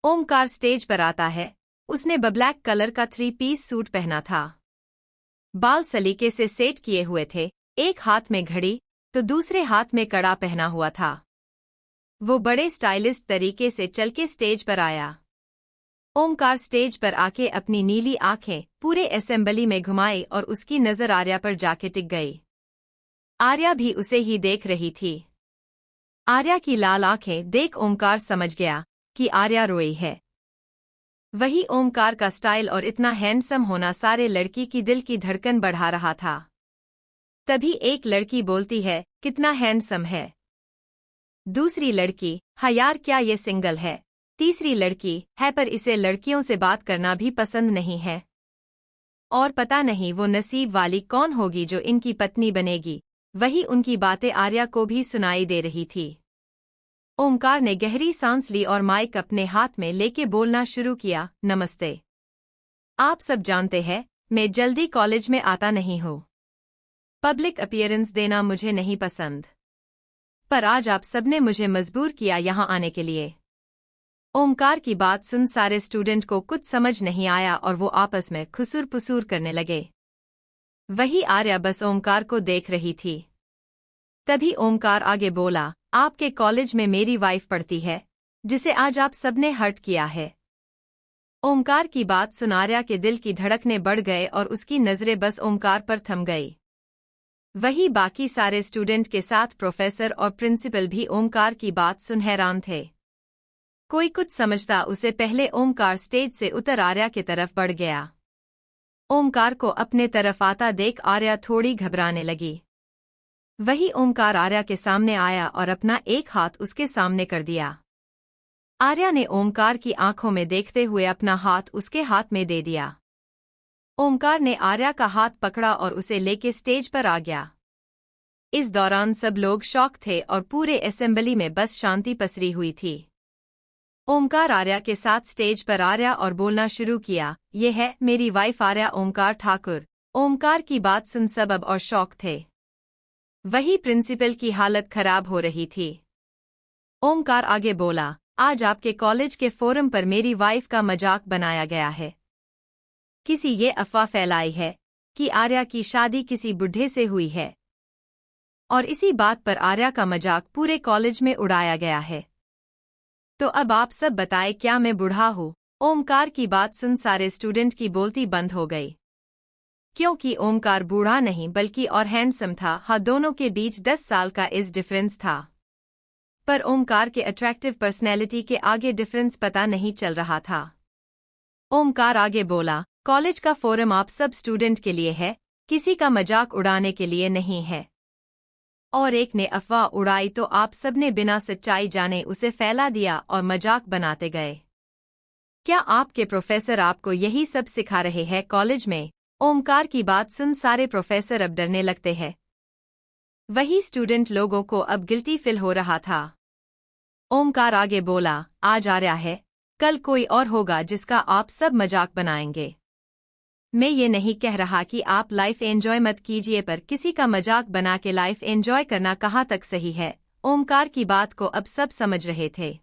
Omkar stage पर आता है। उसने ब्लैक कलर का 3 पीस सूट पहना था। बाल सलीके से सेट किए हुए थे, एक हाथ में घड़ी तो दूसरे हाथ में कड़ा पहना हुआ था। वो बड़े स्टाइलिस्ट तरीके से चल के स्टेज पर आया। ओमकार स्टेज पर आके अपनी नीली आंखें पूरे असेंबली में घुमाई और उसकी नजर आर्या पर जाके टिक गई। आर्या भी उसे ही देख रही थी। आर्या की लाल आंखें देख ओमकार समझ गया कि आर्या रोई है। वही ओमकार का स्टाइल और इतना हैंडसम होना सारे लड़की की दिल की धड़कन बढ़ा रहा था। तभी एक लड़की बोलती है, कितना हैंडसम है। दूसरी लड़की, हाँ यार क्या ये सिंगल है। तीसरी लड़की, है पर इसे लड़कियों से बात करना भी पसंद नहीं है। और पता नहीं वो नसीब वाली कौन होगी जो इनकी पत्नी बनेगी। वही उनकी बातें आर्या को भी सुनाई दे रही थी। ओमकार ने गहरी सांस ली और माइक अपने हाथ में लेके बोलना शुरू किया, नमस्ते। आप सब जानते हैं, मैं जल्दी कॉलेज में आता नहीं हूँ। पब्लिक अपीयरेंस देना मुझे नहीं पसंद। पर आज आप सबने मुझे मजबूर किया यहाँ आने के लिए। ओमकार की बात सुन सारे स्टूडेंट को कुछ समझ नहीं आया और वो आपस में खुसुर पुसुर करने लगे। वही आर्या बस ओमकार को देख रही थी। तभी ओमकार आगे बोला, आपके कॉलेज में मेरी वाइफ पढ़ती है, जिसे आज आप सबने हर्ट किया है। ओमकार की बात सुन आर्या के दिल की धड़कनें बढ़ गए और उसकी नजरें बस ओमकार पर थम गई। वही बाकी सारे स्टूडेंट के साथ प्रोफेसर और प्रिंसिपल भी ओमकार की बात सुन हैरान थे। कोई कुछ समझता उसे पहले ओमकार स्टेज से उतर आर्या की तरफ बढ़ गया। ओमकार को अपने तरफ आता देख आर्या थोड़ी घबराने लगी। वही ओमकार आर्या के सामने आया और अपना एक हाथ उसके सामने कर दिया। आर्या ने ओमकार की आंखों में देखते हुए अपना हाथ उसके हाथ में दे दिया। ओमकार ने आर्या का हाथ पकड़ा और उसे लेके स्टेज पर आ गया। इस दौरान सब लोग शॉक थे और पूरे असेंबली में बस शांति पसरी हुई थी। ओमकार आर्या के साथ स्टेज पर आर्या और बोलना शुरू किया, ये है मेरी वाइफ आर्या, ओमकार ठाकुर। ओमकार की बात सुन सब अब और शॉक थे। वही प्रिंसिपल की हालत खराब हो रही थी। ओमकार आगे बोला, आज आपके कॉलेज के फोरम पर मेरी वाइफ का मजाक बनाया गया है। किसी ये अफवाह फैलाई है कि आर्या की शादी किसी बुढ़े से हुई है और इसी बात पर आर्या का मजाक पूरे कॉलेज में उड़ाया गया है। तो अब आप सब बताएं, क्या मैं बूढ़ा हूँ? ओमकार की बात सुन सारे स्टूडेंट की बोलती बंद हो गई, क्योंकि ओमकार बूढ़ा नहीं बल्कि और हैंडसम था। हाँ, दोनों के बीच 10 साल का इस डिफरेंस था, पर ओमकार के अट्रैक्टिव पर्सनैलिटी के आगे डिफरेंस पता नहीं चल रहा था। ओमकार आगे बोला, कॉलेज का फोरम आप सब स्टूडेंट के लिए है, किसी का मजाक उड़ाने के लिए नहीं है। और एक ने अफवाह उड़ाई तो आप सबने बिना सच्चाई जाने उसे फैला दिया और मजाक बनाते गए। क्या आपके प्रोफेसर आपको यही सब सिखा रहे हैं कॉलेज में? ओमकार की बात सुन सारे प्रोफेसर अब डरने लगते हैं। वही स्टूडेंट लोगों को अब गिल्टी फील हो रहा था। ओमकार आगे बोला, आज आर्या है, कल कोई और होगा जिसका आप सब मजाक बनाएंगे। मैं ये नहीं कह रहा कि आप लाइफ एंजॉय मत कीजिए, पर किसी का मजाक बना के लाइफ एंजॉय करना कहाँ तक सही है? ओमकार की बात को अब सब समझ रहे थे।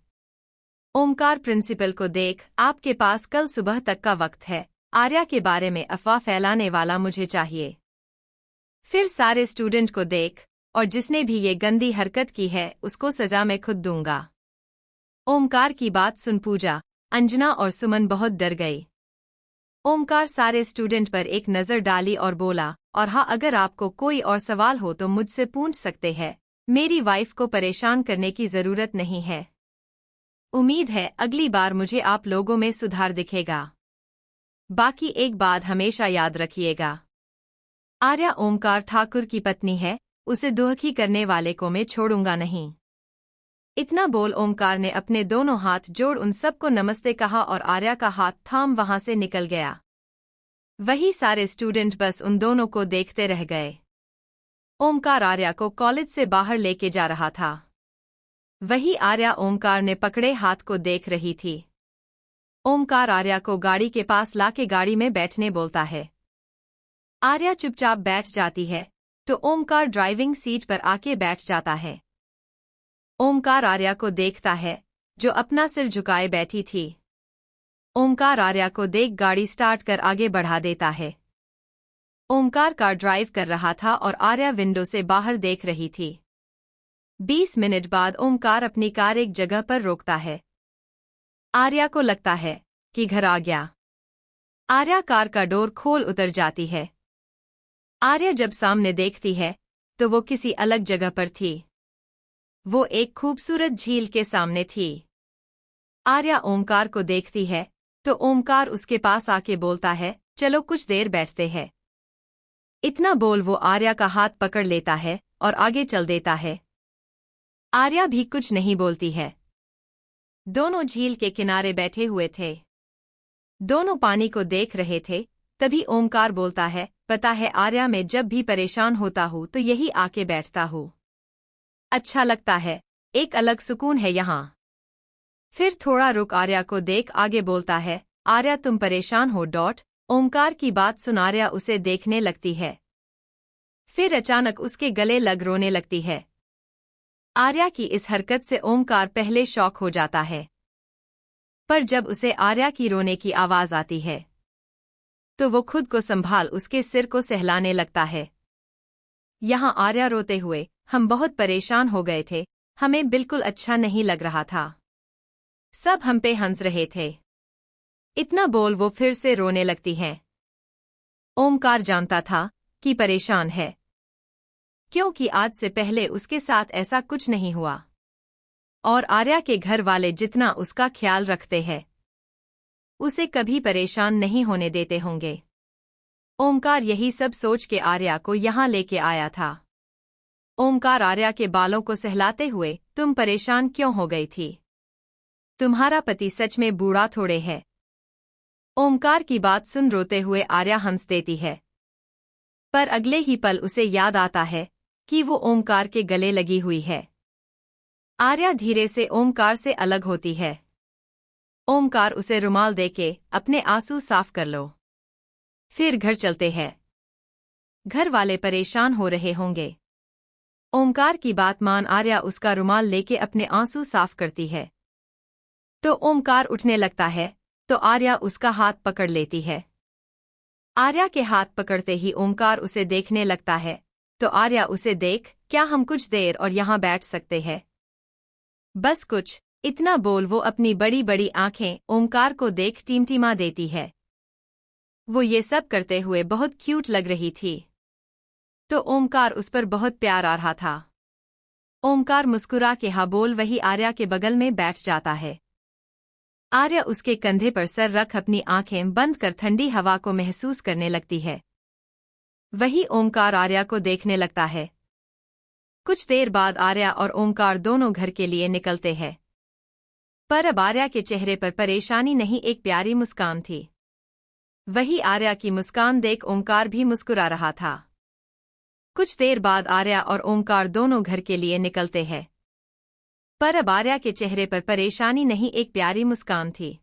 ओमकार प्रिंसिपल को देख, आपके पास कल सुबह तक का वक्त है। आर्या के बारे में अफवाह फैलाने वाला मुझे चाहिए। फिर सारे स्टूडेंट को देख, और जिसने भी ये गंदी हरकत की है उसको सजा मैं खुद दूंगा। ओमकार की बात सुन पूजा, अंजना और सुमन बहुत डर गई। ओमकार सारे स्टूडेंट पर एक नज़र डाली और बोला, और हाँ, अगर आपको कोई और सवाल हो तो मुझसे पूछ सकते हैं। मेरी वाइफ को परेशान करने की जरूरत नहीं है। उम्मीद है अगली बार मुझे आप लोगों में सुधार दिखेगा। बाकी एक बात हमेशा याद रखिएगा, आर्या ओमकार ठाकुर की पत्नी है, उसे दुखी करने वाले को मैं छोड़ूंगा नहीं। इतना बोल ओमकार ने अपने दोनों हाथ जोड़ उन सबको नमस्ते कहा और आर्या का हाथ थाम वहां से निकल गया। वही सारे स्टूडेंट बस उन दोनों को देखते रह गए। ओमकार आर्या को कॉलेज से बाहर लेके जा रहा था। वही आर्या ओमकार ने पकड़े हाथ को देख रही थी। ओमकार आर्या को गाड़ी के पास लाके गाड़ी में बैठने बोलता है। आर्या चुपचाप बैठ जाती है, तो ओमकार ड्राइविंग सीट पर आके बैठ जाता है। ओमकार आर्या को देखता है, जो अपना सिर झुकाए बैठी थी। ओमकार आर्या को देख गाड़ी स्टार्ट कर आगे बढ़ा देता है। ओमकार कार ड्राइव कर रहा था और आर्या विंडो से बाहर देख रही थी। 20 मिनट बाद ओमकार अपनी कार एक जगह पर रोकता है। आर्या को लगता है कि घर आ गया। आर्या कार का डोर खोल उतर जाती है। आर्या जब सामने देखती है तो वो किसी अलग जगह पर थी। वो एक खूबसूरत झील के सामने थी। आर्या ओमकार को देखती है तो ओमकार उसके पास आके बोलता है, चलो कुछ देर बैठते हैं। इतना बोल वो आर्या का हाथ पकड़ लेता है और आगे चल देता है। आर्या भी कुछ नहीं बोलती है। दोनों झील के किनारे बैठे हुए थे। दोनों पानी को देख रहे थे। तभी ओमकार बोलता है, पता है आर्या, मैं जब भी परेशान होता हूँ तो यही आके बैठता हूँ। अच्छा लगता है, एक अलग सुकून है यहाँ। फिर थोड़ा रुक आर्या को देख आगे बोलता है, आर्या तुम परेशान हो? ओमकार की बात सुन आर्या उसे देखने लगती है। फिर अचानक उसके गले लग रोने लगती है। आर्या की इस हरकत से ओमकार पहले शॉक हो जाता है, पर जब उसे आर्या की रोने की आवाज आती है तो वो खुद को संभाल उसके सिर को सहलाने लगता है। यहाँ आर्या रोते हुए, हम बहुत परेशान हो गए थे, हमें बिल्कुल अच्छा नहीं लग रहा था, सब हम पे हंस रहे थे। इतना बोल वो फिर से रोने लगती हैं। ओमकार जानता था कि परेशान है, क्योंकि आज से पहले उसके साथ ऐसा कुछ नहीं हुआ और आर्या के घर वाले जितना उसका ख्याल रखते हैं उसे कभी परेशान नहीं होने देते होंगे। ओमकार यही सब सोच के आर्या को यहाँ लेके आया था। ओमकार आर्या के बालों को सहलाते हुए, तुम परेशान क्यों हो गई थी? तुम्हारा पति सच में बूढ़ा थोड़े है। ओमकार की बात सुन रोते हुए आर्या हंस देती है, पर अगले ही पल उसे याद आता है कि वो ओमकार के गले लगी हुई है। आर्या धीरे से ओमकार से अलग होती है। ओमकार उसे रुमाल देके, अपने आंसू साफ कर लो, फिर घर चलते हैं, घर वाले परेशान हो रहे होंगे। ओमकार की बात मान आर्या उसका रुमाल लेके अपने आंसू साफ करती है। तो ओमकार उठने लगता है तो आर्या उसका हाथ पकड़ लेती है। आर्या के हाथ पकड़ते ही ओमकार उसे देखने लगता है तो आर्या उसे देख, क्या हम कुछ देर और यहाँ बैठ सकते हैं? बस कुछ, इतना बोल वो अपनी बड़ी बड़ी आंखें ओमकार को देख टिमटिमा देती है। वो ये सब करते हुए बहुत क्यूट लग रही थी, तो ओमकार उस पर बहुत प्यार आ रहा था। ओमकार मुस्कुरा के हाँ बोल वही आर्या के बगल में बैठ जाता है। आर्या उसके कंधे पर सर रख अपनी आंखें बंद कर ठंडी हवा को महसूस करने लगती है। वही ओमकार आर्या को देखने लगता है। कुछ देर बाद आर्या और ओमकार दोनों घर के लिए निकलते हैं, पर अब आर्या के चेहरे पर परेशानी नहीं, एक प्यारी मुस्कान थी। वही आर्या की मुस्कान देख ओमकार भी मुस्कुरा रहा था। कुछ देर बाद आर्या और ओमकार दोनों घर के लिए निकलते हैं, पर अब आर्या के चेहरे पर परेशानी नहीं, एक प्यारी मुस्कान थी।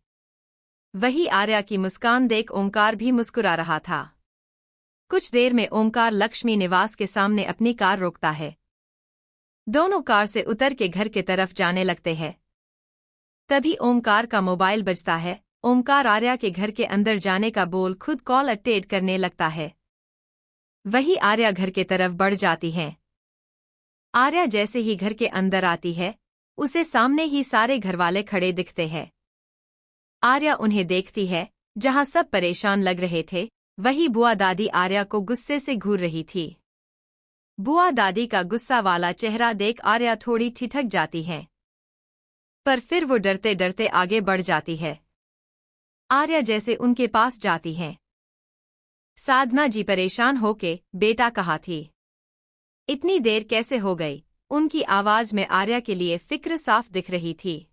वही आर्या की मुस्कान देख ओमकार भी मुस्कुरा रहा था। कुछ देर में ओमकार लक्ष्मी निवास के सामने अपनी कार रोकता है। दोनों कार से उतर के घर के तरफ जाने लगते हैं। तभी ओमकार का मोबाइल बजता है। ओमकार आर्या के घर के अंदर जाने का बोल खुद कॉल अटेंड करने लगता है। वही आर्या घर के तरफ बढ़ जाती है। आर्या जैसे ही घर के अंदर आती है उसे सामने ही सारे घरवाले खड़े दिखते हैं। आर्या उन्हें देखती है। जहां सब परेशान लग रहे थे वही बुआ दादी आर्या को गुस्से से घूर रही थी। बुआ दादी का गुस्सा वाला चेहरा देख आर्या थोड़ी ठिठक जाती है, पर फिर वो डरते डरते आगे बढ़ जाती है। आर्या जैसे उनके पास जाती हैं। साधना जी परेशान होके, बेटा कहाँ थी? इतनी देर कैसे हो गई? उनकी आवाज में आर्या के लिए फिक्र साफ दिख रही थी।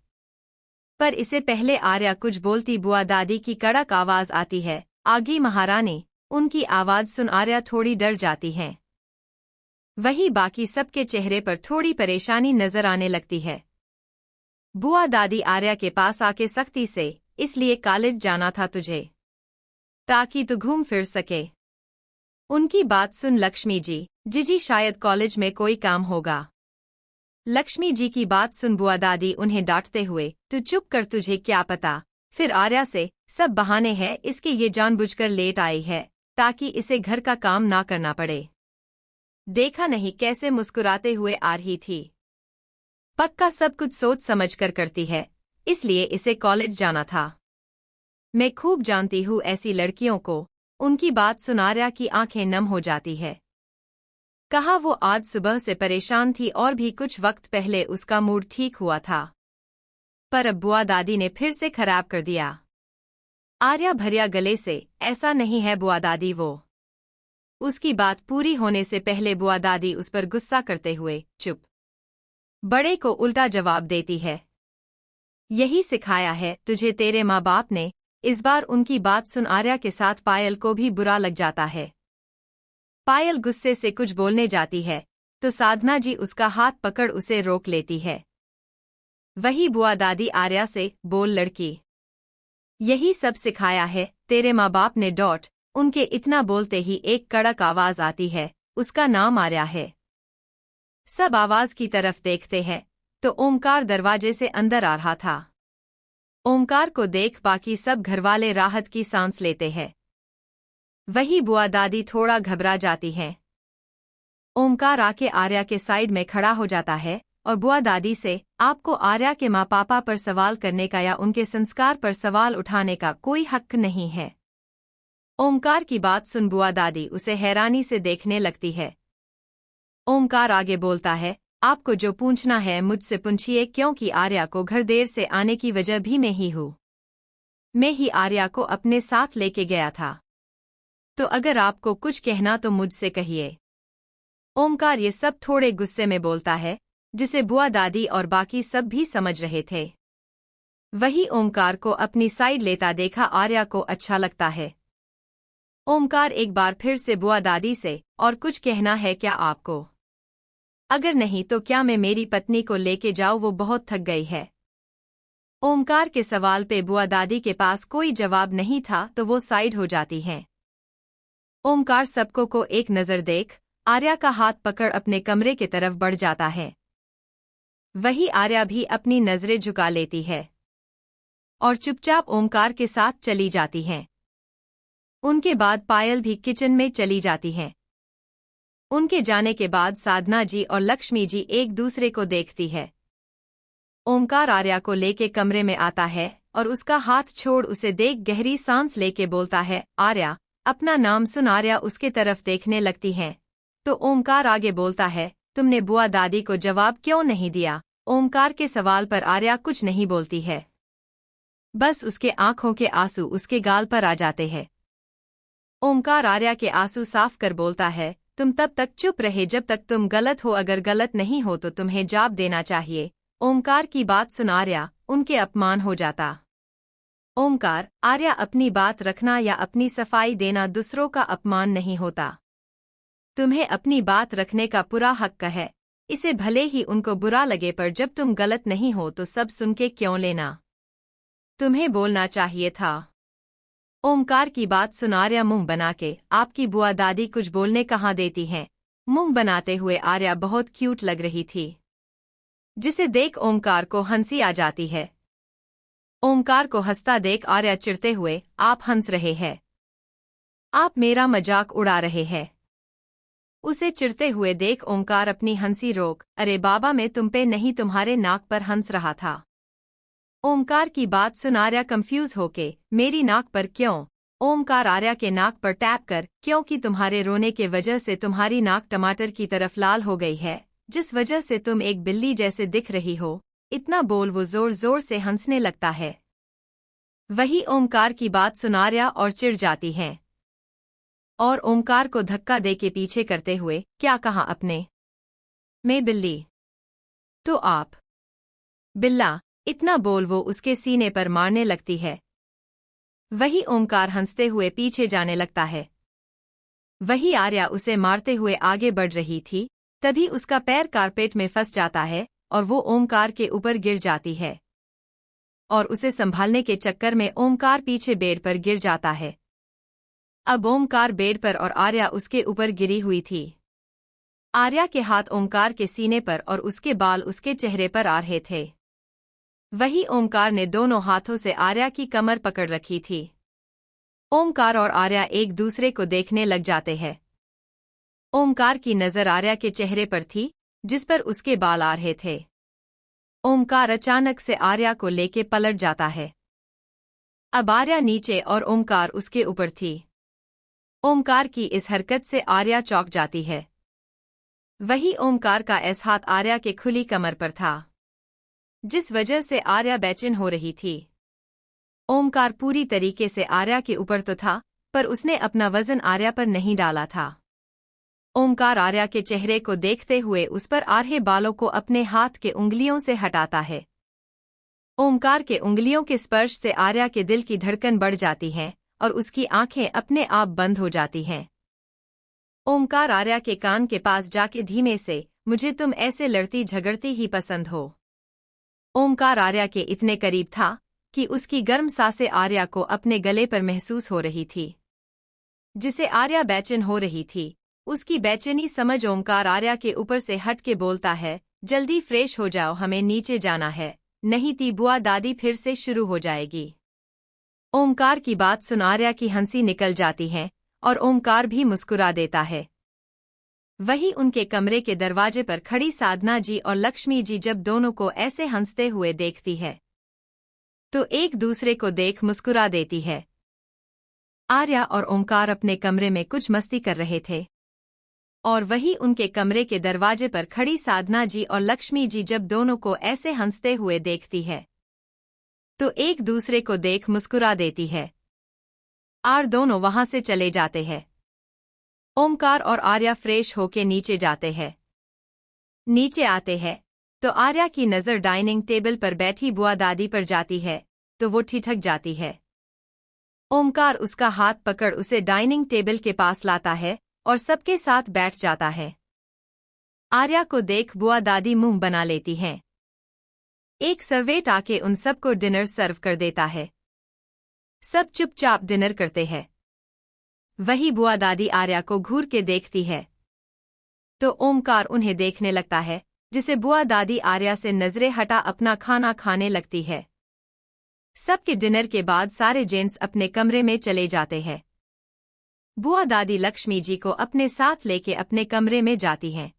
पर इससे पहले आर्या कुछ बोलती बुआ दादी की कड़क आवाज आती है, आगी महारानी। उनकी आवाज सुन आर्या थोड़ी डर जाती हैं। वही बाकी सबके चेहरे पर थोड़ी परेशानी नजर आने लगती है। बुआ दादी आर्या के पास आके सख्ती से, इसलिए कॉलेज जाना था तुझे, ताकि तू घूम फिर सके। उनकी बात सुन लक्ष्मी जी शायद कॉलेज में कोई काम होगा। लक्ष्मी जी की बात सुन बुआ दादी उन्हें डांटते हुए, तू चुप कर, तुझे क्या पता, फिर आर्या से, सब बहाने हैं इसके, ये जानबूझकर लेट आई है ताकि इसे घर का काम ना करना पड़े। देखा नहीं कैसे मुस्कुराते हुए आ रही थी। पक्का सब कुछ सोच समझ कर करती है, इसलिए इसे कॉलेज जाना था। मैं खूब जानती हूँ ऐसी लड़कियों को। उनकी बात सुन आर्या की आंखें नम हो जाती है। कहा वो आज सुबह से परेशान थी और भी कुछ वक्त पहले उसका मूड ठीक हुआ था, पर अब बुआ दादी ने फिर से खराब कर दिया। आर्या भरिया गले से, ऐसा नहीं है बुआ दादी, वो। उसकी बात पूरी होने से पहले बुआ दादी उस पर गुस्सा करते हुए चुप। बड़े को उल्टा जवाब देती है। यही सिखाया है तुझे तेरे माँ बाप ने। इस बार उनकी बात सुन आर्या के साथ पायल को भी बुरा लग जाता है। पायल गुस्से से कुछ बोलने जाती है तो साधना जी उसका हाथ पकड़ उसे रोक लेती है। वही बुआ दादी आर्या से, बोल लड़की, यही सब सिखाया है तेरे माँ बाप ने। उनके इतना बोलते ही एक कड़क आवाज आती है, उसका नाम आर्या है। सब आवाज की तरफ देखते हैं तो ओमकार दरवाजे से अंदर आ रहा था। ओमकार को देख बाकी सब घरवाले राहत की सांस लेते हैं। वही बुआ दादी थोड़ा घबरा जाती हैं। ओमकार आके आर्या के साइड में खड़ा हो जाता है और बुआ दादी से, आपको आर्या के माँ पापा पर सवाल करने का या उनके संस्कार पर सवाल उठाने का कोई हक नहीं है। ओमकार की बात सुन बुआ दादी उसे हैरानी से देखने लगती है। ओमकार आगे बोलता है, आपको जो पूछना है मुझसे पूछिए, क्योंकि आर्या को घर देर से आने की वजह भी मैं ही हूँ। मैं ही आर्या को अपने साथ लेके गया था, तो अगर आपको कुछ कहना तो मुझसे कहिए। ओमकार ये सब थोड़े गुस्से में बोलता है, जिसे बुआ दादी और बाकी सब भी समझ रहे थे। वही ओमकार को अपनी साइड लेता देखा आर्या को अच्छा लगता है। ओमकार एक बार फिर से बुआ दादी से, और कुछ कहना है क्या आपको? अगर नहीं तो क्या मैं मेरी पत्नी को लेके जाऊं, वो बहुत थक गई है। ओमकार के सवाल पे बुआ दादी के पास कोई जवाब नहीं था तो वो साइड हो जाती हैं। ओमकार सबको को एक नज़र देख आर्या का हाथ पकड़ अपने कमरे की तरफ बढ़ जाता है। वही आर्या भी अपनी नजरें झुका लेती है और चुपचाप ओमकार के साथ चली जाती हैं। उनके बाद पायल भी किचन में चली जाती हैं। उनके जाने के बाद साधना जी और लक्ष्मी जी एक दूसरे को देखती है। ओमकार आर्या को लेके कमरे में आता है और उसका हाथ छोड़ उसे देख गहरी सांस लेके बोलता है, आर्या। अपना नाम सुन आर्या उसके तरफ देखने लगती है तो ओमकार आगे बोलता है, तुमने बुआ दादी को जवाब क्यों नहीं दिया? ओमकार के सवाल पर आर्या कुछ नहीं बोलती है, बस उसके आंखों के आंसू उसके गाल पर आ जाते हैं। ओमकार आर्या के आंसू साफ कर बोलता है, तुम तब तक चुप रहे जब तक तुम गलत हो, अगर गलत नहीं हो तो तुम्हें जवाब देना चाहिए। ओमकार की बात सुन आर्या उनके अपमान हो जाता। ओमकार, आर्या अपनी बात रखना या अपनी सफाई देना दूसरों का अपमान नहीं होता। तुम्हें अपनी बात रखने का पूरा हक है, इसे भले ही उनको बुरा लगे, पर जब तुम गलत नहीं हो तो सब सुन के क्यों लेना? तुम्हें बोलना चाहिए था। ओमकार की बात सुन आर्या मुंह बना के, आपकी बुआ दादी कुछ बोलने कहाँ देती हैं? मुंह बनाते हुए आर्या बहुत क्यूट लग रही थी, जिसे देख ओमकार को हंसी आ जाती है। ओमकार को हंसता देख आर्या चिढ़ते हुए, आप हंस रहे हैं? आप मेरा मजाक उड़ा रहे हैं? उसे चिढ़ते हुए देख ओमकार अपनी हंसी रोक, अरे बाबा मैं तुम पे नहीं तुम्हारे नाक पर हंस रहा था। ओमकार की बात सुन आर्या कंफ्यूज होके, मेरी नाक पर क्यों? ओमकार आर्या के नाक पर टैप कर, क्योंकि तुम्हारे रोने के वजह से तुम्हारी नाक टमाटर की तरफ लाल हो गई है, जिस वजह से तुम एक बिल्ली जैसे दिख रही हो। इतना बोल वो जोर जोर से हंसने लगता है। वही ओमकार की बात सुन आर्या और चिढ़ जाती हैं और ओमकार को धक्का दे के पीछे करते हुए, क्या कहा अपने? मैं बिल्ली? तो आप बिल्ला? इतना बोल वो उसके सीने पर मारने लगती है। वही ओमकार हंसते हुए पीछे जाने लगता है। वही आर्या उसे मारते हुए आगे बढ़ रही थी, तभी उसका पैर कारपेट में फंस जाता है और वो ओमकार के ऊपर गिर जाती है और उसे संभालने के चक्कर में ओमकार पीछे बेड पर गिर जाता है। अब ओमकार बेड पर और आर्या उसके ऊपर गिरी हुई थी। आर्या के हाथ ओमकार के सीने पर और उसके बाल उसके चेहरे पर आ रहे थे। वही ओमकार ने दोनों हाथों से आर्या की कमर पकड़ रखी थी। ओमकार और आर्या एक दूसरे को देखने लग जाते हैं। ओमकार की नजर आर्या के चेहरे पर थी, जिस पर उसके बाल आ रहे थे। ओमकार अचानक से आर्या को लेके पलट जाता है। अब आर्या नीचे और ओमकार उसके ऊपर थी। ओमकार की इस हरकत से आर्या चौंक जाती है। वही ओमकार का ऐसा हाथ आर्या के खुली कमर पर था, जिस वजह से आर्या बेचैन हो रही थी। ओमकार पूरी तरीके से आर्या के ऊपर तो था, पर उसने अपना वजन आर्या पर नहीं डाला था। ओमकार आर्या के चेहरे को देखते हुए उस पर आ रहे बालों को अपने हाथ के उंगलियों से हटाता है। ओमकार के उंगलियों के स्पर्श से आर्या के दिल की धड़कन बढ़ जाती है और उसकी आंखें अपने आप बंद हो जाती हैं। ओमकार आर्या के कान के पास जाके धीमे से, मुझे तुम ऐसे लड़ती झगड़ती ही पसंद हो। ओमकार आर्या के इतने करीब था कि उसकी गर्म सांसें आर्या को अपने गले पर महसूस हो रही थी, जिसे आर्या बेचैन हो रही थी। उसकी बेचैनी समझ ओमकार आर्या के ऊपर से हट के बोलता है, जल्दी फ्रेश हो जाओ, हमें नीचे जाना है, नहीं तो बुआ दादी फिर से शुरू हो जाएगी। ओमकार की बात सुन आर्या की हंसी निकल जाती है और ओमकार भी मुस्कुरा देता है। वही उनके कमरे के दरवाजे पर खड़ी साधना जी और लक्ष्मी जी जब दोनों को ऐसे हंसते हुए देखती है तो एक दूसरे को देख मुस्कुरा देती है। आर्या और ओमकार अपने कमरे में कुछ मस्ती कर रहे थे और वही उनके कमरे के दरवाजे पर खड़ी साधना जी और लक्ष्मी जी जब दोनों को ऐसे हंसते हुए देखती है तो एक दूसरे को देख मुस्कुरा देती है और दोनों वहां से चले जाते हैं। ओमकार और आर्या फ्रेश होके नीचे जाते हैं। नीचे आते हैं तो आर्या की नज़र डाइनिंग टेबल पर बैठी बुआ दादी पर जाती है तो वो ठिठक जाती है। ओमकार उसका हाथ पकड़ उसे डाइनिंग टेबल के पास लाता है और सबके साथ बैठ जाता है। आर्या को देख बुआ दादी मुंह बना लेती हैं। एक सर्वेंट आके उन सबको डिनर सर्व कर देता है। सब चुपचाप डिनर करते हैं। वही बुआ दादी आर्या को घूर के देखती है तो ओमकार उन्हें देखने लगता है, जिसे बुआ दादी आर्या से नजरें हटा अपना खाना खाने लगती है। सबके डिनर के बाद सारे जेंट्स अपने कमरे में चले जाते हैं। बुआ दादी लक्ष्मी जी को अपने साथ लेके अपने कमरे में जाती हैं।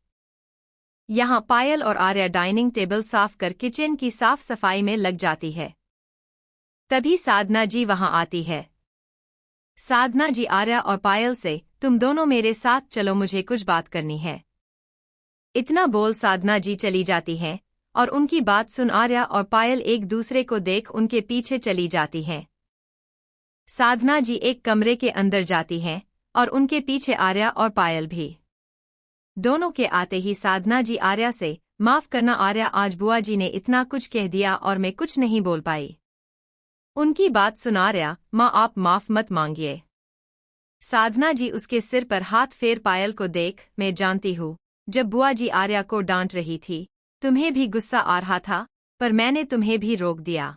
यहाँ पायल और आर्या डाइनिंग टेबल साफ कर किचन की साफ सफाई में लग जाती है। तभी साधना जी वहां आती है। साधना जी आर्या और पायल से, तुम दोनों मेरे साथ चलो, मुझे कुछ बात करनी है। इतना बोल साधना जी चली जाती हैं और उनकी बात सुन आर्या और पायल एक दूसरे को देख उनके पीछे चली जाती हैं। साधना जी एक कमरे के अंदर जाती हैं और उनके पीछे आर्या और पायल भी। दोनों के आते ही साधना जी आर्या से, माफ करना आर्या, आज बुआ जी ने इतना कुछ कह दिया और मैं कुछ नहीं बोल पाई। उनकी बात सुन आर्या, माँ आप माफ मत मांगिए। साधना जी उसके सिर पर हाथ फेर पायल को देख, मैं जानती हूँ जब बुआ जी आर्या को डांट रही थी तुम्हें भी गुस्सा आ रहा था, पर मैंने तुम्हें भी रोक दिया।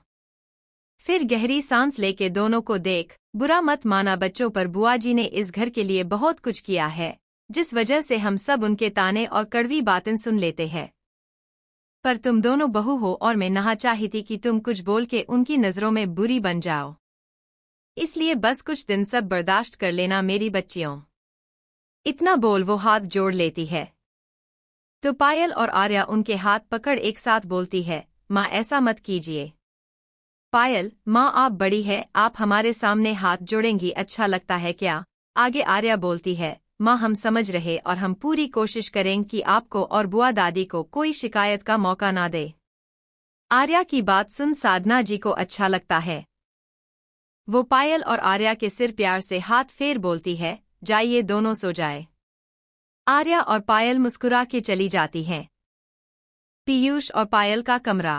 फिर गहरी सांस लेके दोनों को देख, बुरा मत माना बच्चों, पर बुआ जी ने इस घर के लिए बहुत कुछ किया है, जिस वजह से हम सब उनके ताने और कड़वी बातें सुन लेते हैं। पर तुम दोनों बहू हो और मैं नहीं चाहती कि तुम कुछ बोल के उनकी नज़रों में बुरी बन जाओ, इसलिए बस कुछ दिन सब बर्दाश्त कर लेना मेरी बच्चियों। इतना बोल वो हाथ जोड़ लेती है तो पायल और आर्या उनके हाथ पकड़ एक साथ बोलती है, माँ ऐसा मत कीजिए। पायल, माँ आप बड़ी है, आप हमारे सामने हाथ जोड़ेंगी अच्छा लगता है क्या? आगे आर्या बोलती है, माँ हम समझ रहे और हम पूरी कोशिश करेंगे कि आपको और बुआ दादी को कोई शिकायत का मौका ना दे। आर्या की बात सुन साधना जी को अच्छा लगता है। वो पायल और आर्या के सिर प्यार से हाथ फेर बोलती है, जाइए दोनों सो जाए। आर्या और पायल मुस्कुरा के चली जाती हैं। पीयूष और पायल का कमरा।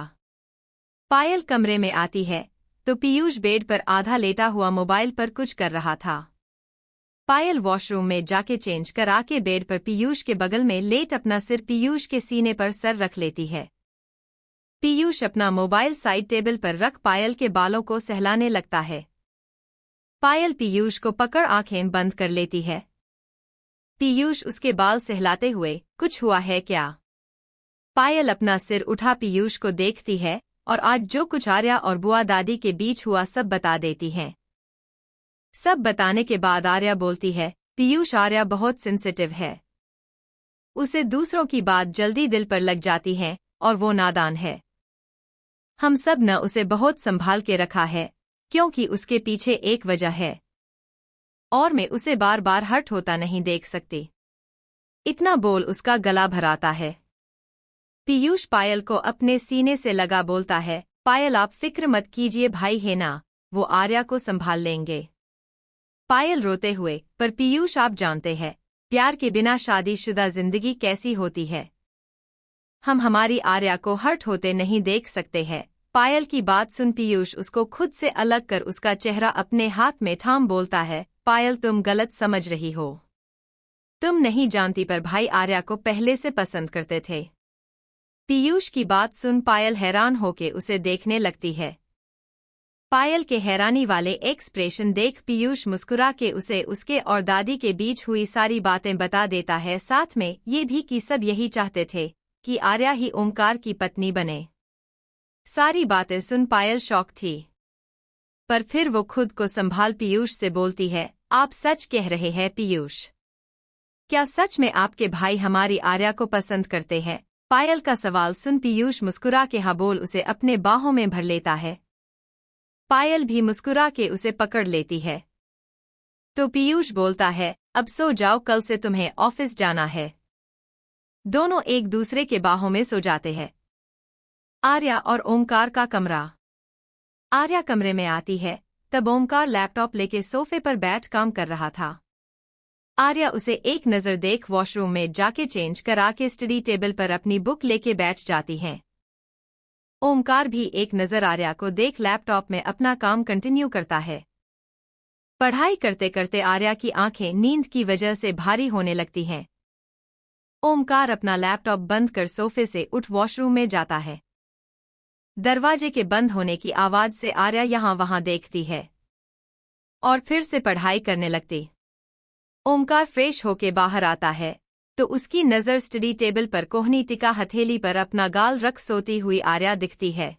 पायल कमरे में आती है तो पीयूष बेड पर आधा लेटा हुआ मोबाइल पर कुछ कर रहा था। पायल वॉशरूम में जाके चेंज करा के बेड पर पीयूष के बगल में लेट अपना सिर पीयूष के सीने पर सर रख लेती है। पीयूष अपना मोबाइल साइड टेबल पर रख पायल के बालों को सहलाने लगता है। पायल पीयूष को पकड़ आंखें बंद कर लेती है। पीयूष उसके बाल सहलाते हुए, कुछ हुआ है क्या? पायल अपना सिर उठा पीयूष को देखती है और आज जो कुछ आर्या और बुआ दादी के बीच हुआ सब बता देती हैं। सब बताने के बाद आर्या बोलती है, पीयूष आर्या बहुत सेंसिटिव है। उसे दूसरों की बात जल्दी दिल पर लग जाती है और वो नादान है। हम सब न उसे बहुत संभाल के रखा है क्योंकि उसके पीछे एक वजह है और मैं उसे बार बार हर्ट होता नहीं देख सकती। इतना बोल उसका गला भराता है। पीयूष पायल को अपने सीने से लगा बोलता है, पायल आप फिक्र मत कीजिए, भाई है ना, वो आर्या को संभाल लेंगे। पायल रोते हुए, पर पीयूष आप जानते हैं प्यार के बिना शादीशुदा जिंदगी कैसी होती है। हम हमारी आर्या को हर्ट होते नहीं देख सकते हैं। पायल की बात सुन पीयूष उसको खुद से अलग कर उसका चेहरा अपने हाथ में थाम बोलता है, पायल तुम गलत समझ रही हो। तुम नहीं जानती पर भाई आर्या को पहले से पसंद करते थे। पीयूष की बात सुन पायल हैरान होके उसे देखने लगती है। पायल के हैरानी वाले एक्सप्रेशन देख पीयूष मुस्कुरा के उसे उसके और दादी के बीच हुई सारी बातें बता देता है, साथ में ये भी कि सब यही चाहते थे कि आर्या ही ओमकार की पत्नी बने। सारी बातें सुन पायल शॉक थी, पर फिर वो खुद को संभाल पीयूष से बोलती है, आप सच कह रहे हैं पीयूष? क्या सच में आपके भाई हमारी आर्या को पसंद करते हैं? पायल का सवाल सुन पीयूष मुस्कुरा के हाँ बोल उसे अपने बाहों में भर लेता है। पायल भी मुस्कुरा के उसे पकड़ लेती है। तो पीयूष बोलता है, अब सो जाओ, कल से तुम्हें ऑफिस जाना है। दोनों एक दूसरे के बाहों में सो जाते हैं। आर्या और ओमकार का कमरा। आर्या कमरे में आती है तब ओमकार लैपटॉप लेके सोफे पर बैठ काम कर रहा था। आर्या उसे एक नज़र देख वॉशरूम में जाके चेंज करा के स्टडी टेबल पर अपनी बुक लेके बैठ जाती हैं। ओमकार भी एक नज़र आर्या को देख लैपटॉप में अपना काम कंटिन्यू करता है। पढ़ाई करते करते आर्या की आंखें नींद की वजह से भारी होने लगती हैं। ओमकार अपना लैपटॉप बंद कर सोफे से उठ वॉशरूम में जाता है। दरवाजे के बंद होने की आवाज से आर्या यहाँ वहाँ देखती है और फिर से पढ़ाई करने लगती। ओमकार फ्रेश होके बाहर आता है तो उसकी नज़र स्टडी टेबल पर कोहनी टिका हथेली पर अपना गाल रख सोती हुई आर्या दिखती है।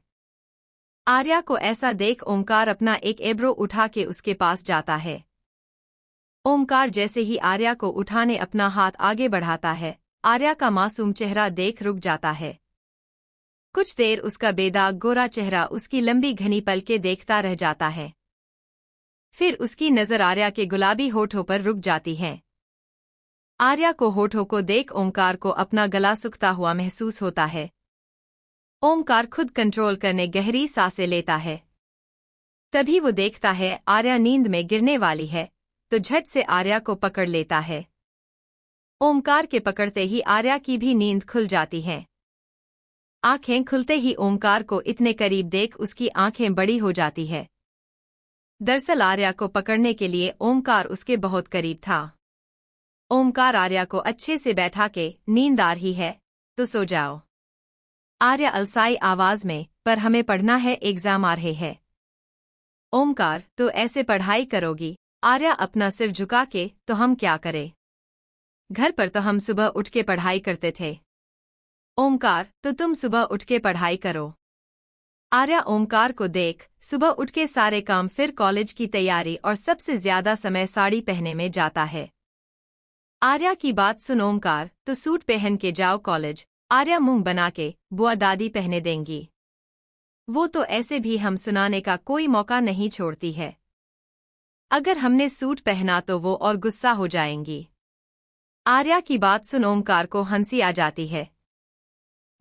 आर्या को ऐसा देख ओमकार अपना एक एब्रो उठा के उसके पास जाता है। ओमकार जैसे ही आर्या को उठाने अपना हाथ आगे बढ़ाता है, आर्या का मासूम चेहरा देख रुक जाता है। कुछ देर उसका बेदाग गोरा चेहरा उसकी लंबी घनी पलकें देखता रह जाता है। फिर उसकी नज़र आर्या के गुलाबी होठों पर रुक जाती है। आर्या को होठों को देख ओमकार को अपना गला सूखता हुआ महसूस होता है। ओमकार खुद कंट्रोल करने गहरी सांसें लेता है। तभी वो देखता है आर्या नींद में गिरने वाली है तो झट से आर्या को पकड़ लेता है। ओमकार के पकड़ते ही आर्या की भी नींद खुल जाती है। आंखें खुलते ही ओमकार को इतने करीब देख उसकी आंखें बड़ी हो जाती है। दरअसल आर्या को पकड़ने के लिए ओमकार उसके बहुत करीब था। ओमकार आर्या को अच्छे से बैठा के, नींद आ रही है तो सो जाओ। आर्या अलसाई आवाज में, पर हमें पढ़ना है, एग्जाम आ रहे हैं। ओमकार, तो ऐसे पढ़ाई करोगी? आर्या अपना सिर झुका के, तो हम क्या करें? घर पर तो हम सुबह उठ के पढ़ाई करते थे। ओमकार, तो तुम सुबह उठ के पढ़ाई करो। आर्या ओमकार को देख सुबह उठ के सारे काम, फिर कॉलेज की तैयारी और सबसे ज्यादा समय साड़ी पहनने में जाता है। आर्या की बात सुन ओमकार, तो सूट पहन के जाओ कॉलेज। आर्या मुंह बना के, बुआ दादी पहने देंगी। वो तो ऐसे भी हम सुनाने का कोई मौका नहीं छोड़ती है। अगर हमने सूट पहना तो वो और गुस्सा हो जाएंगी। आर्या की बात सुन ओमकार को हंसी आ जाती है।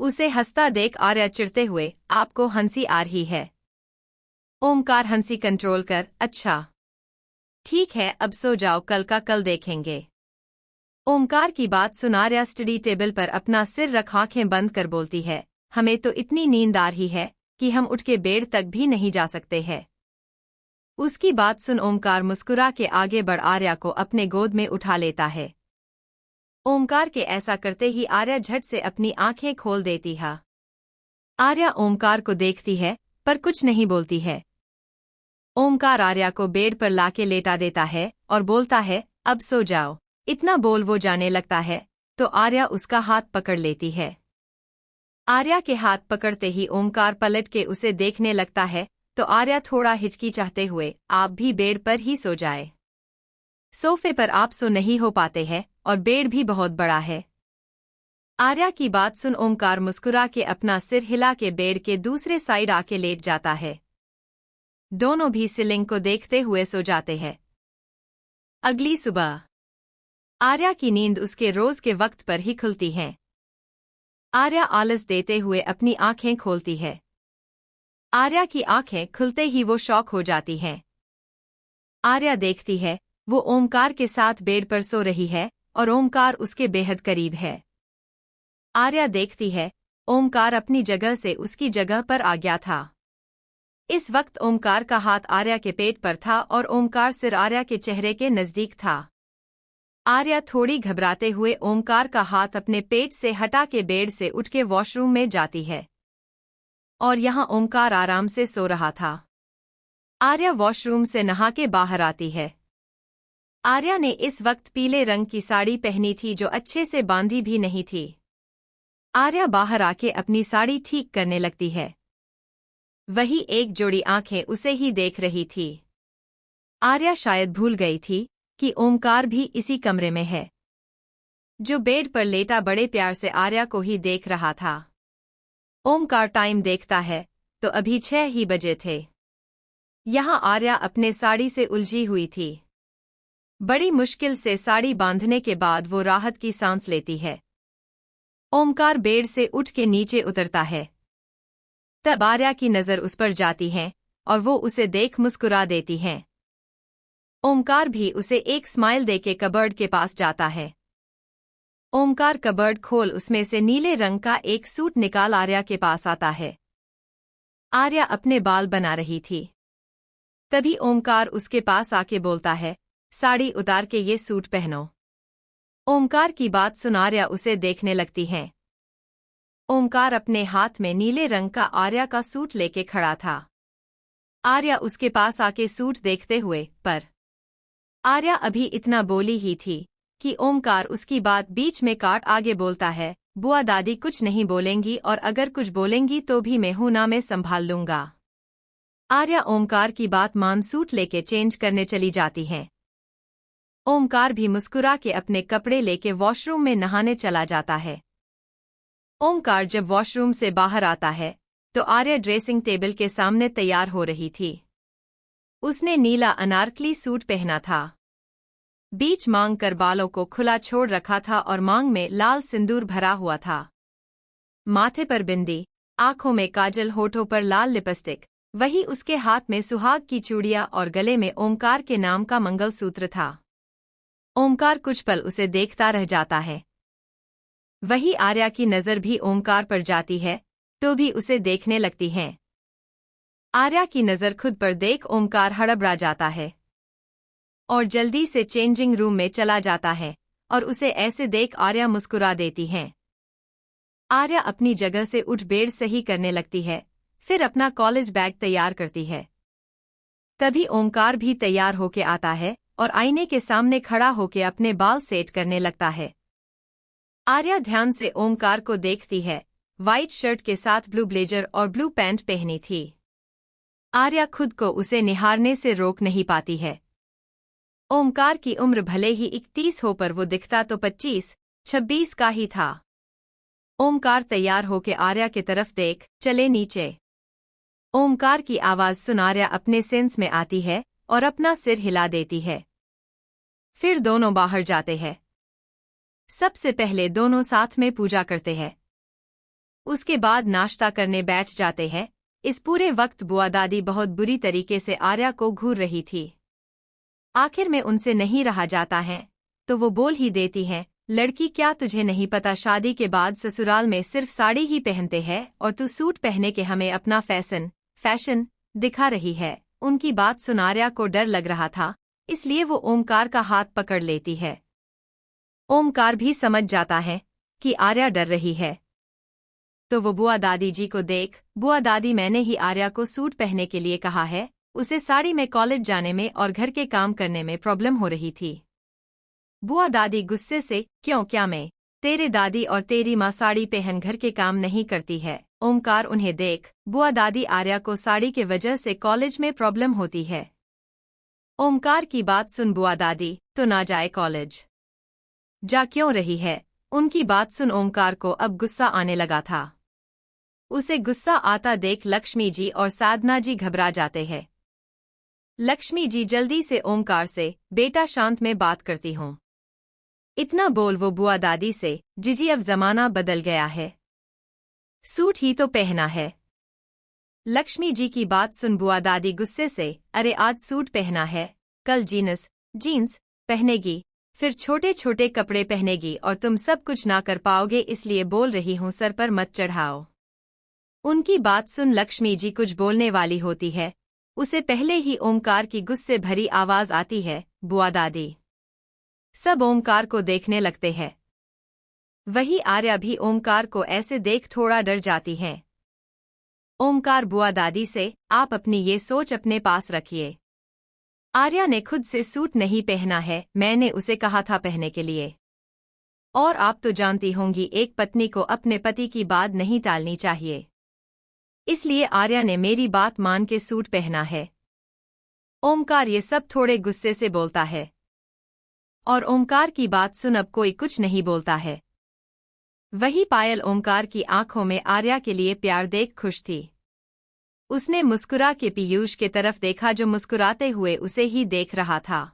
उसे हंसता देख आर्या चिढ़ते हुए, आपको हंसी आ रही है? ओमकार हंसी कंट्रोल कर, अच्छा ठीक है, अब सो जाओ, कल का कल देखेंगे। ओमकार की बात सुन आर्या स्टडी टेबल पर अपना सिर रख आंखें बंद कर बोलती है, हमें तो इतनी नींद आ रही है कि हम उठ के बेड तक भी नहीं जा सकते हैं। उसकी बात सुन ओमकार मुस्कुरा के आगे बढ़ आर्या को अपने गोद में उठा लेता है। ओमकार के ऐसा करते ही आर्या झट से अपनी आंखें खोल देती है। आर्या ओमकार को देखती है पर कुछ नहीं बोलती है। ओमकार आर्या को बेड पर लाके लेटा देता है और बोलता है, अब सो जाओ। इतना बोल वो जाने लगता है तो आर्या उसका हाथ पकड़ लेती है। आर्या के हाथ पकड़ते ही ओमकार पलट के उसे देखने लगता है तो आर्या थोड़ा हिचकिचाते हुए आप भी बेड पर ही सो जाए। सोफे पर आप सो नहीं हो पाते हैं और बेड भी बहुत बड़ा है। आर्या की बात सुन ओमकार मुस्कुरा के अपना सिर हिला के बेड के दूसरे साइड आके लेट जाता है। दोनों भी सीलिंग को देखते हुए सो जाते हैं। अगली सुबह आर्या की नींद उसके रोज के वक्त पर ही खुलती है। आर्या आलस देते हुए अपनी आंखें खोलती है। आर्या की आंखें खुलते ही वो शॉक हो जाती हैं। आर्या देखती है वो ओमकार के साथ बेड पर सो रही है और ओमकार उसके बेहद करीब है। आर्या देखती है ओमकार अपनी जगह से उसकी जगह पर आ गया था। इस वक्त ओमकार का हाथ आर्या के पेट पर था और ओमकार सिर आर्या के चेहरे के नजदीक था। आर्या थोड़ी घबराते हुए ओमकार का हाथ अपने पेट से हटा के बेड से उठ के वॉशरूम में जाती है और यहाँ ओमकार आराम से सो रहा था। आर्या वॉशरूम से नहा के बाहर आती है। आर्या ने इस वक्त पीले रंग की साड़ी पहनी थी जो अच्छे से बांधी भी नहीं थी। आर्या बाहर आके अपनी साड़ी ठीक करने लगती है। वही एक जोड़ी आंखें उसे ही देख रही थी। आर्या शायद भूल गई थी कि ओमकार भी इसी कमरे में है, जो बेड पर लेटा बड़े प्यार से आर्या को ही देख रहा था। ओमकार टाइम देखता है तो अभी 6 ही बजे थे। यहाँ आर्या अपने साड़ी से उलझी हुई थी। बड़ी मुश्किल से साड़ी बांधने के बाद वो राहत की सांस लेती है। ओमकार बेड से उठ के नीचे उतरता है। तब आर्या की नज़र उस पर जाती है और वो उसे देख मुस्कुरा देती है। ओमकार भी उसे एक स्माइल देके कबर्ड के पास जाता है। ओमकार कबर्ड खोल उसमें से नीले रंग का एक सूट निकाल आर्या के पास आता है। आर्या अपने बाल बना रही थी। तभी ओमकार उसके पास आके बोलता है, साड़ी उतार के ये सूट पहनो। ओमकार की बात सुन आर्या उसे देखने लगती है। ओमकार अपने हाथ में नीले रंग का आर्या का सूट लेके खड़ा था। आर्या उसके पास आके सूट देखते हुए पर आर्या अभी इतना बोली ही थी कि ओमकार उसकी बात बीच में काट आगे बोलता है, बुआ दादी कुछ नहीं बोलेंगी और अगर कुछ बोलेंगी तो भी मैं हूं ना, मैं संभाल लूंगा। आर्या ओमकार की बात मान सूट लेके चेंज करने चली जाती है। ओमकार भी मुस्कुरा के अपने कपड़े लेके वॉशरूम में नहाने चला जाता है। ओमकार जब वॉशरूम से बाहर आता है तो आर्या ड्रेसिंग टेबल के सामने तैयार हो रही थी। उसने नीला अनारकली सूट पहना था। बीच मांग कर बालों को खुला छोड़ रखा था और मांग में लाल सिंदूर भरा हुआ था। माथे पर बिंदी, आंखों में काजल, होठों पर लाल लिपस्टिक, वही उसके हाथ में सुहाग की चूड़ियां और गले में ओमकार के नाम का मंगलसूत्र था। ओमकार कुछ पल उसे देखता रह जाता है। वही आर्या की नज़र भी ओमकार पर जाती है तो भी उसे देखने लगती है। आर्या की नज़र खुद पर देख ओमकार हड़बड़ा जाता है और जल्दी से चेंजिंग रूम में चला जाता है और उसे ऐसे देख आर्या मुस्कुरा देती है। आर्या अपनी जगह से उठ बेड सही करने लगती है, फिर अपना कॉलेज बैग तैयार करती है। तभी ओमकार भी तैयार होके आता है और आईने के सामने खड़ा होके अपने बाल सेट करने लगता है। आर्या ध्यान से ओमकार को देखती है। वाइट शर्ट के साथ ब्लू ब्लेजर और ब्लू पैंट पहनी थी। आर्या खुद को उसे निहारने से रोक नहीं पाती है। ओमकार की उम्र भले ही 31 हो पर वो दिखता तो 25-26 का ही था। ओमकार तैयार होके आर्या की तरफ देख, चले नीचे। ओमकार की आवाज सुन आर्या अपने सेंस में आती है और अपना सिर हिला देती है। फिर दोनों बाहर जाते हैं। सबसे पहले दोनों साथ में पूजा करते हैं। उसके बाद नाश्ता करने बैठ जाते हैं। इस पूरे वक्त बुआ दादी बहुत बुरी तरीके से आर्या को घूर रही थी। आखिर में उनसे नहीं रहा जाता है तो वो बोल ही देती हैं, लड़की क्या तुझे नहीं पता शादी के बाद ससुराल में सिर्फ साड़ी ही पहनते हैं और तू सूट पहने के हमें अपना फैशन दिखा रही है। उनकी बात सुन आर्या को डर लग रहा था, इसलिए वो ओमकार का हाथ पकड़ लेती है। ओमकार भी समझ जाता है कि आर्या डर रही है तो वो बुआ दादी जी को देख, बुआ दादी मैंने ही आर्या को सूट पहनने के लिए कहा है, उसे साड़ी में कॉलेज जाने में और घर के काम करने में प्रॉब्लम हो रही थी। बुआ दादी गुस्से से, क्यों क्या मैं तेरे दादी और तेरी माँ साड़ी पहन घर के काम नहीं करती है। ओमकार उन्हें देख, बुआ दादी आर्या को साड़ी के वजह से कॉलेज में प्रॉब्लम होती है। ओमकार की बात सुन बुआ दादी, तो ना जाए कॉलेज। जा क्यों रही है? उनकी बात सुन ओमकार को अब गुस्सा आने लगा था। उसे गुस्सा आता देख लक्ष्मी जी और साधना जी घबरा जाते हैं। लक्ष्मी जी जल्दी से ओमकार से, बेटा शांत में बात करती हूँ। इतना बोल वो बुआ दादी से, जीजी अब जमाना बदल गया है, सूट ही तो पहना है। लक्ष्मी जी की बात सुन बुआ दादी गुस्से से, अरे आज सूट पहना है, कल जीन्स पहनेगी, फिर छोटे छोटे कपड़े पहनेगी और तुम सब कुछ ना कर पाओगे, इसलिए बोल रही हूँ सर पर मत चढ़ाओ। उनकी बात सुन लक्ष्मी जी कुछ बोलने वाली होती है, उसे पहले ही ओमकार की गुस्से भरी आवाज आती है, बुआ दादी। सब ओमकार को देखने लगते हैं। वही आर्या भी ओमकार को ऐसे देख थोड़ा डर जाती है। ओमकार बुआ दादी से, आप अपनी ये सोच अपने पास रखिए। आर्या ने खुद से सूट नहीं पहना है, मैंने उसे कहा था पहनने के लिए। और आप तो जानती होंगी एक पत्नी को अपने पति की बात नहीं टालनी चाहिए, इसलिए आर्या ने मेरी बात मान के सूट पहना है। ओमकार ये सब थोड़े गुस्से से बोलता है और ओमकार की बात सुन अब कोई कुछ नहीं बोलता है। वही पायल ओमकार की आंखों में आर्या के लिए प्यार देख खुश थी। उसने मुस्कुरा के पीयूष के तरफ देखा जो मुस्कुराते हुए उसे ही देख रहा था।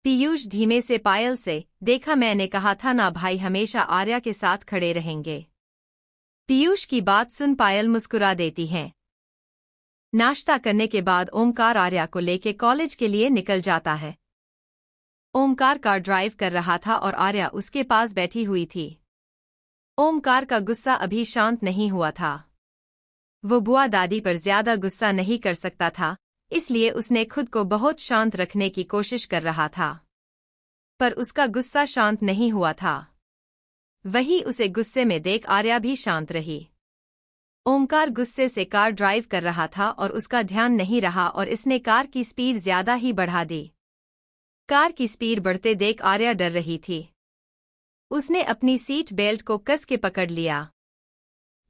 पीयूष धीमे से पायल से, देखा मैंने कहा था ना भाई हमेशा आर्या के साथ खड़े रहेंगे। पीयूष की बात सुन पायल मुस्कुरा देती हैं। नाश्ता करने के बाद ओमकार आर्या को लेके कॉलेज के लिए निकल जाता है। ओमकार कार ड्राइव कर रहा था और आर्या उसके पास बैठी हुई थी। ओमकार का गुस्सा अभी शांत नहीं हुआ था। वो बुआ दादी पर ज्यादा गुस्सा नहीं कर सकता था, इसलिए उसने खुद को बहुत शांत रखने की कोशिश कर रहा था, पर उसका गुस्सा शांत नहीं हुआ था। वही उसे गुस्से में देख आर्या भी शांत रही। ओमकार गुस्से से कार ड्राइव कर रहा था और उसका ध्यान नहीं रहा और इसने कार की स्पीड ज्यादा ही बढ़ा दी। कार की स्पीड बढ़ते देख आर्या डर रही थी। उसने अपनी सीट बेल्ट को कस के पकड़ लिया,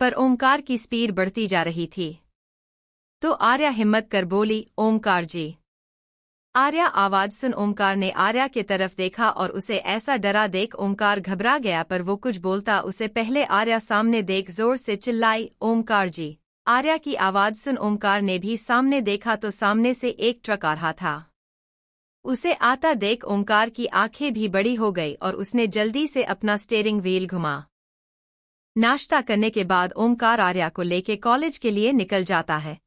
पर ओमकार की स्पीड बढ़ती जा रही थी। तो आर्या हिम्मत कर बोली, ओमकार जी। आर्या आवाज सुन ओमकार ने आर्या के तरफ देखा और उसे ऐसा डरा देख ओमकार घबरा गया, पर वो कुछ बोलता उसे पहले आर्या सामने देख जोर से चिल्लाई, ओमकार जी। आर्या की आवाज सुन ओमकार ने भी सामने देखा तो सामने से एक ट्रक आ रहा था। उसे आता देख ओमकार की आंखें भी बड़ी हो गई और उसने जल्दी से अपना स्टीयरिंग व्हील घुमा। नाश्ता करने के बाद ओमकार आर्या को लेके कॉलेज के लिए निकल जाता है।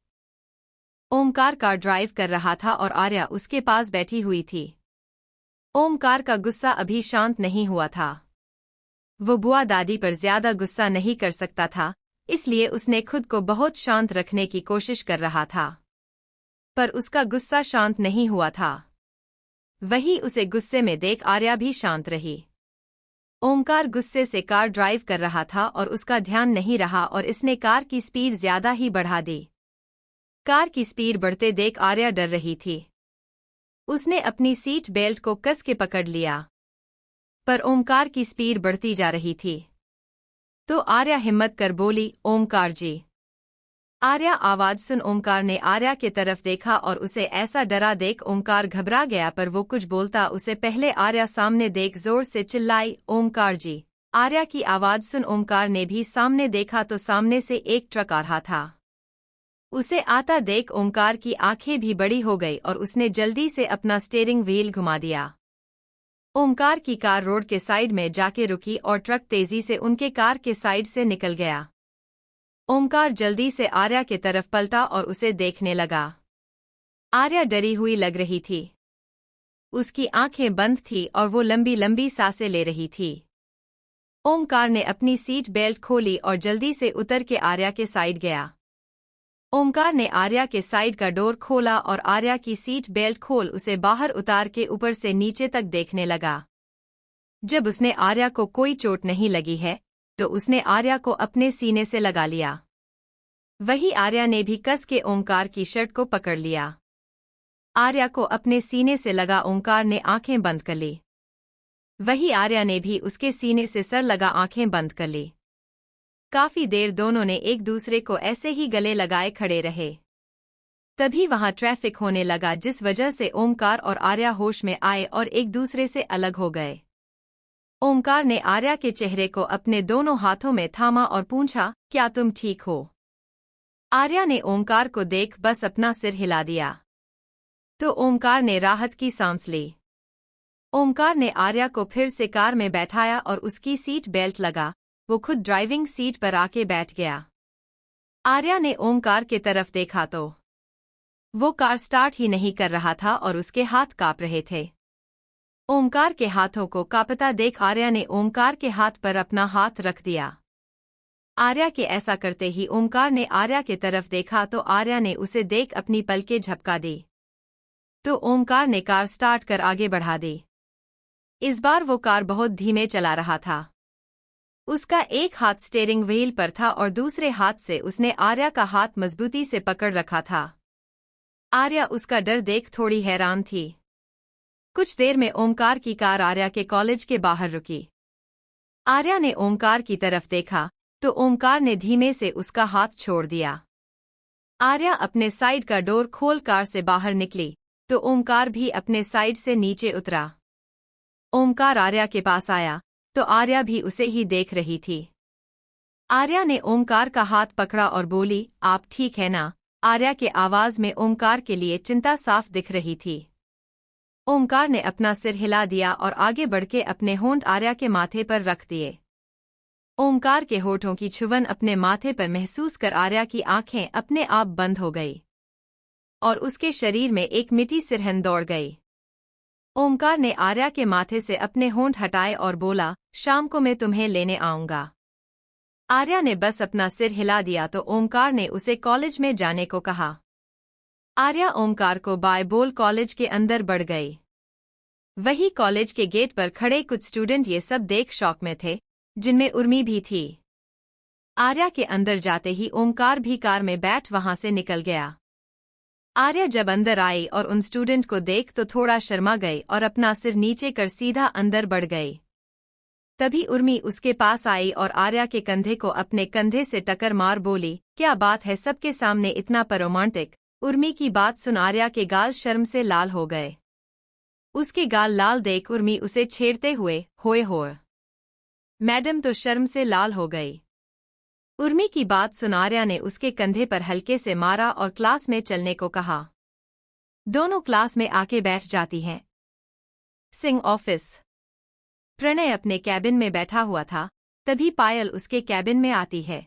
ओमकार कार ड्राइव कर रहा था और आर्या उसके पास बैठी हुई थी। ओमकार का गुस्सा अभी शांत नहीं हुआ था। वो बुआ दादी पर ज्यादा गुस्सा नहीं कर सकता था, इसलिए उसने खुद को बहुत शांत रखने की कोशिश कर रहा था, पर उसका गुस्सा शांत नहीं हुआ था। वही उसे गुस्से में देख आर्या भी शांत रही। ओमकार गुस्से से कार ड्राइव कर रहा था और उसका ध्यान नहीं रहा और इसने कार की स्पीड ज्यादा ही बढ़ा दी। कार की स्पीड बढ़ते देख आर्या डर रही थी। उसने अपनी सीट बेल्ट को कस के पकड़ लिया, पर ओमकार की स्पीड बढ़ती जा रही थी। तो आर्या हिम्मत कर बोली, ओमकार जी। आर्या आवाज सुन ओमकार ने आर्या के तरफ देखा और उसे ऐसा डरा देख ओमकार घबरा गया, पर वो कुछ बोलता उसे पहले आर्या सामने देख जोर से चिल्लाई, ओमकार जी। आर्या की आवाज सुन ओमकार ने भी सामने देखा तो सामने से एक ट्रक आ रहा था। उसे आता देख ओमकार की आंखें भी बड़ी हो गई और उसने जल्दी से अपना स्टीयरिंग व्हील घुमा दिया। ओमकार की कार रोड के साइड में जाके रुकी और ट्रक तेजी से उनके कार के साइड से निकल गया। ओमकार जल्दी से आर्या के तरफ पलटा और उसे देखने लगा। आर्या डरी हुई लग रही थी। उसकी आंखें बंद थी और वो लंबी लंबी सांसें ले रही थी। ओमकार ने अपनी सीट बेल्ट खोली और जल्दी से उतर के आर्या के साइड गया। ओमकार ने आर्या के साइड का डोर खोला और आर्या की सीट बेल्ट खोल उसे बाहर उतार के ऊपर से नीचे तक देखने लगा। जब उसने आर्या को कोई चोट नहीं लगी है, तो उसने आर्या को अपने सीने से लगा लिया। वही आर्या ने भी कस के ओमकार की शर्ट को पकड़ लिया। आर्या को अपने सीने से लगा ओमकार ने आंखें बंद कर ली। वही आर्या ने भी उसके सीने से सर लगा आंखें बंद कर ली। काफी देर दोनों ने एक दूसरे को ऐसे ही गले लगाए खड़े रहे। तभी वहां ट्रैफिक होने लगा, जिस वजह से ओमकार और आर्या होश में आए और एक दूसरे से अलग हो गए। ओमकार ने आर्या के चेहरे को अपने दोनों हाथों में थामा और पूछा, क्या तुम ठीक हो? आर्या ने ओमकार को देख बस अपना सिर हिला दिया। तो ओमकार ने राहत की सांस ली। ओमकार ने आर्या को फिर से कार में बैठाया और उसकी सीट बेल्ट लगा। वो खुद ड्राइविंग सीट पर आके बैठ गया। आर्या ने ओमकार के तरफ देखा तो वो कार स्टार्ट ही नहीं कर रहा था और उसके हाथ कांप रहे थे। ओमकार के हाथों को कांपता देख आर्या ने ओमकार के हाथ पर अपना हाथ रख दिया। आर्या के ऐसा करते ही ओमकार ने आर्या के तरफ देखा तो आर्या ने उसे देख अपनी पलकें झपका दी। तो ओमकार ने कार स्टार्ट कर आगे बढ़ा दी। इस बार वो कार बहुत धीमे चला रहा था। उसका एक हाथ स्टीयरिंग व्हील पर था और दूसरे हाथ से उसने आर्या का हाथ मजबूती से पकड़ रखा था। आर्या उसका डर देख थोड़ी हैरान थी। कुछ देर में ओमकार की कार आर्या के कॉलेज के बाहर रुकी। आर्या ने ओमकार की तरफ देखा तो ओमकार ने धीमे से उसका हाथ छोड़ दिया। आर्या अपने साइड का डोर खोल कार से बाहर निकली तो ओमकार भी अपने साइड से नीचे उतरा। ओमकार आर्या के पास आया तो आर्या भी उसे ही देख रही थी। आर्या ने ओमकार का हाथ पकड़ा और बोली, आप ठीक है ना? आर्या के आवाज में ओमकार के लिए चिंता साफ दिख रही थी। ओमकार ने अपना सिर हिला दिया और आगे बढ़ के अपने होंठ आर्या के माथे पर रख दिए। ओमकार के होठों की छुवन अपने माथे पर महसूस कर आर्या की आंखें अपने आप बंद हो गई और उसके शरीर में एक मिठी सिरहन दौड़ गई। ओमकार ने आर्या के माथे से अपने होंठ हटाए और बोला, शाम को मैं तुम्हें लेने आऊंगा। आर्या ने बस अपना सिर हिला दिया तो ओमकार ने उसे कॉलेज में जाने को कहा। आर्या ओमकार को बाय बोल कॉलेज के अंदर बढ़ गई। वही कॉलेज के गेट पर खड़े कुछ स्टूडेंट ये सब देख शॉक में थे, जिनमें उर्मी भी थी। आर्या के अंदर जाते ही ओमकार भी कार में बैठ वहां से निकल गया। आर्या जब अंदर आई और उन स्टूडेंट को देख तो थोड़ा शर्मा गई और अपना सिर नीचे कर सीधा अंदर बढ़ गई। तभी उर्मी उसके पास आई और आर्या के कंधे को अपने कंधे से टक्कर मार बोली, क्या बात है सबके सामने इतना रोमांटिक? उर्मी की बात सुन आर्या के गाल शर्म से लाल हो गए। उसके गाल लाल देख उर्मी उसे छेड़ते हुए, होए होए मैडम, तो शर्म से लाल हो गई। उर्मी की बात सुन आर्या ने उसके कंधे पर हल्के से मारा और क्लास में चलने को कहा। दोनों क्लास में आके बैठ जाती हैं। सिंह ऑफिस। प्रणय अपने कैबिन में बैठा हुआ था, तभी पायल उसके कैबिन में आती है।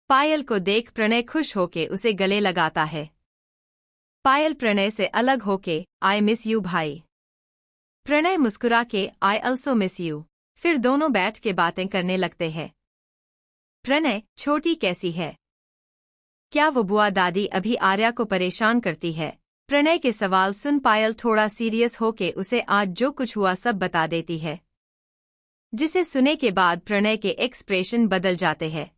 पायल को देख प्रणय खुश होके उसे गले लगाता है। पायल प्रणय से अलग होके, आई मिस यू भाई। प्रणय मुस्कुरा के, आई ऑल्सो मिस यू। फिर दोनों बैठ के बातें करने लगते हैं। प्रणय, छोटी कैसी है? क्या वो बुआ दादी अभी आर्या को परेशान करती है? प्रणय के सवाल सुन पायल थोड़ा सीरियस होके उसे आज जो कुछ हुआ सब बता देती है, जिसे सुने के बाद प्रणय के एक्सप्रेशन बदल जाते हैं।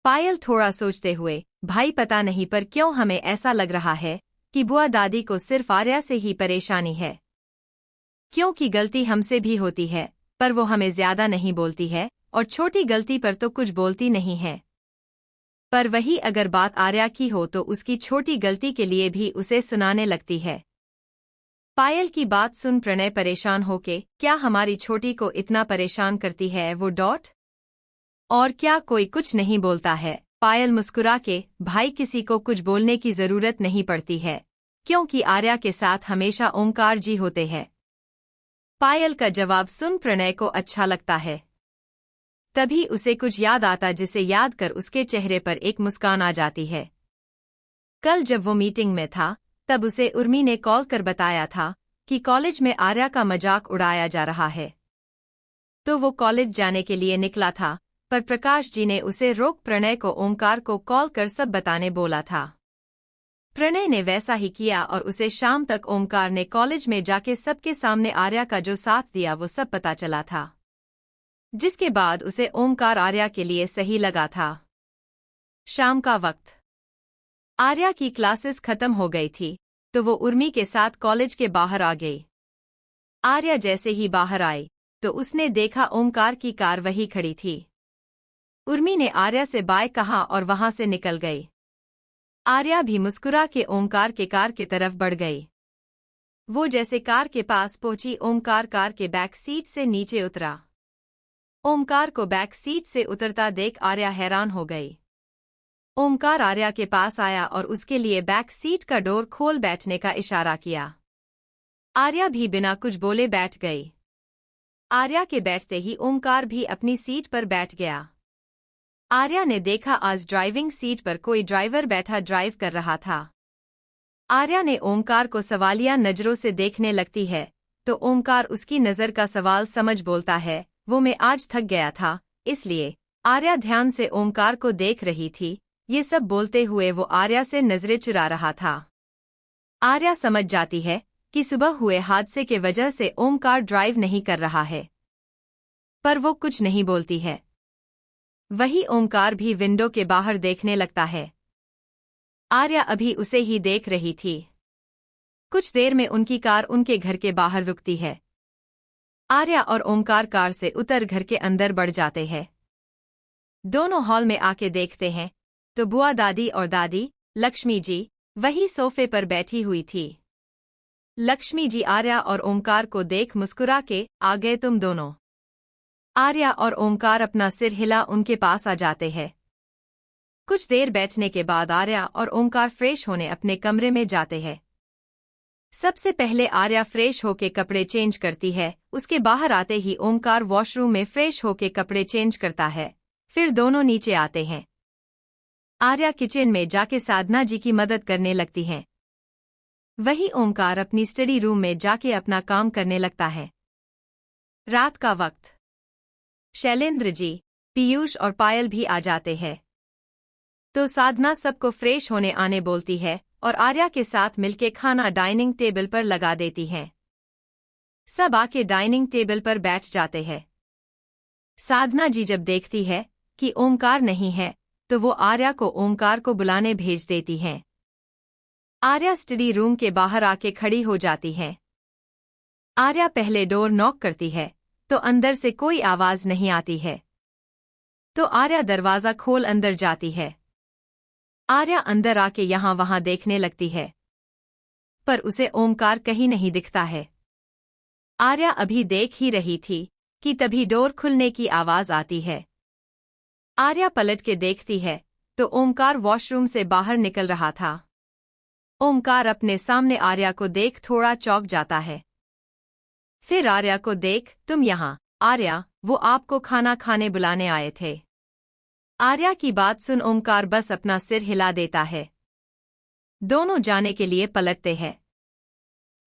पायल थोड़ा सोचते हुए, भाई पता नहीं पर क्यों हमें ऐसा लग रहा है कि बुआ दादी को सिर्फ आर्या से ही परेशानी है। क्योंकि गलती हमसे भी होती है पर वो हमें ज्यादा नहीं बोलती है और छोटी गलती पर तो कुछ बोलती नहीं है। पर वही अगर बात आर्या की हो तो उसकी छोटी गलती के लिए भी उसे सुनाने लगती है। पायल की बात सुन प्रणय परेशान होके, क्या हमारी छोटी को इतना परेशान करती है वो डॉट? और क्या कोई कुछ नहीं बोलता है? पायल मुस्कुरा के, भाई किसी को कुछ बोलने की जरूरत नहीं पड़ती है, क्योंकि आर्या के साथ हमेशा ओमकार जी होते हैं। पायल का जवाब सुन प्रणय को अच्छा लगता है। तभी उसे कुछ याद आता जिसे याद कर उसके चेहरे पर एक मुस्कान आ जाती है। कल जब वो मीटिंग में था तब उसे उर्मी ने कॉल कर बताया था कि कॉलेज में आर्या का मजाक उड़ाया जा रहा है। तो वो कॉलेज जाने के लिए निकला था पर प्रकाश जी ने उसे रोक प्रणय को ओमकार को कॉल कर सब बताने बोला था। प्रणय ने वैसा ही किया और उसे शाम तक ओमकार ने कॉलेज में जाके सबके सामने आर्या का जो साथ दिया वो सब पता चला था, जिसके बाद उसे ओमकार आर्या के लिए सही लगा था। शाम का वक्त। आर्या की क्लासेस खत्म हो गई थी तो वो उर्मी के साथ कॉलेज के बाहर आ गई। आर्या जैसे ही बाहर आई तो उसने देखा ओमकार की कार वहीं खड़ी थी। उर्मी ने आर्या से बाय कहा और वहां से निकल गई। आर्या भी मुस्कुरा के ओमकार के कार की तरफ बढ़ गई। वो जैसे कार के पास पहुंची, ओमकार कार के बैक सीट से नीचे उतरा। ओमकार को बैक सीट से उतरता देख आर्या हैरान हो गई। ओमकार आर्या के पास आया और उसके लिए बैक सीट का डोर खोल बैठने का इशारा किया। आर्या भी बिना कुछ बोले बैठ गई। आर्या के बैठते ही ओमकार भी अपनी सीट पर बैठ गया। आर्या ने देखा आज ड्राइविंग सीट पर कोई ड्राइवर बैठा ड्राइव कर रहा था। आर्या ने ओमकार को सवालिया नजरों से देखने लगती है तो ओमकार उसकी नजर का सवाल समझ बोलता है, वो मैं आज थक गया था इसलिए। आर्या ध्यान से ओमकार को देख रही थी। ये सब बोलते हुए वो आर्या से नजरें चुरा रहा था। आर्या समझ जाती है कि सुबह हुए हादसे के वजह से ओमकार ड्राइव नहीं कर रहा है, पर वो कुछ नहीं बोलती है। वही ओमकार भी विंडो के बाहर देखने लगता है। आर्या अभी उसे ही देख रही थी। कुछ देर में उनकी कार उनके घर के बाहर रुकती है। आर्या और ओमकार कार से उतर घर के अंदर बढ़ जाते हैं। दोनों हॉल में आके देखते हैं तो बुआ दादी और दादी लक्ष्मी जी वही सोफे पर बैठी हुई थी। लक्ष्मी जी आर्या और ओमकार को देख मुस्कुरा के, आ गए तुम दोनों। आर्या और ओमकार अपना सिर हिला उनके पास आ जाते हैं। कुछ देर बैठने के बाद आर्या और ओमकार फ्रेश होने अपने कमरे में जाते हैं। सबसे पहले आर्या फ्रेश होके कपड़े चेंज करती है। उसके बाहर आते ही ओमकार वॉशरूम में फ्रेश होके कपड़े चेंज करता है। फिर दोनों नीचे आते हैं। आर्या किचन में जाके साधना जी की मदद करने लगती है। वही ओमकार अपनी स्टडी रूम में जाके अपना काम करने लगता है। रात का वक्त। शैलेंद्र जी, पीयूष और पायल भी आ जाते हैं। तो साधना सबको फ्रेश होने आने बोलती है और आर्या के साथ मिलके खाना डाइनिंग टेबल पर लगा देती हैं। सब आके डाइनिंग टेबल पर बैठ जाते हैं। साधना जी जब देखती है कि ओमकार नहीं है तो वो आर्या को ओमकार को बुलाने भेज देती हैं। आर्या स्टडी रूम के बाहर आके खड़ी हो जाती है। आर्या पहले डोर नॉक करती है तो अंदर से कोई आवाज नहीं आती है। तो आर्या दरवाजा खोल अंदर जाती है। आर्या अंदर आके यहाँ वहां देखने लगती है, पर उसे ओमकार कहीं नहीं दिखता है। आर्या अभी देख ही रही थी कि तभी डोर खुलने की आवाज आती है। आर्या पलट के देखती है तो ओमकार वॉशरूम से बाहर निकल रहा था। ओमकार अपने सामने आर्या को देख थोड़ा चौंक जाता है। फिर आर्या को देख, तुम यहाँ। आर्या, वो आपको खाना खाने बुलाने आए थे। आर्या की बात सुन ओमकार बस अपना सिर हिला देता है। दोनों जाने के लिए पलटते हैं।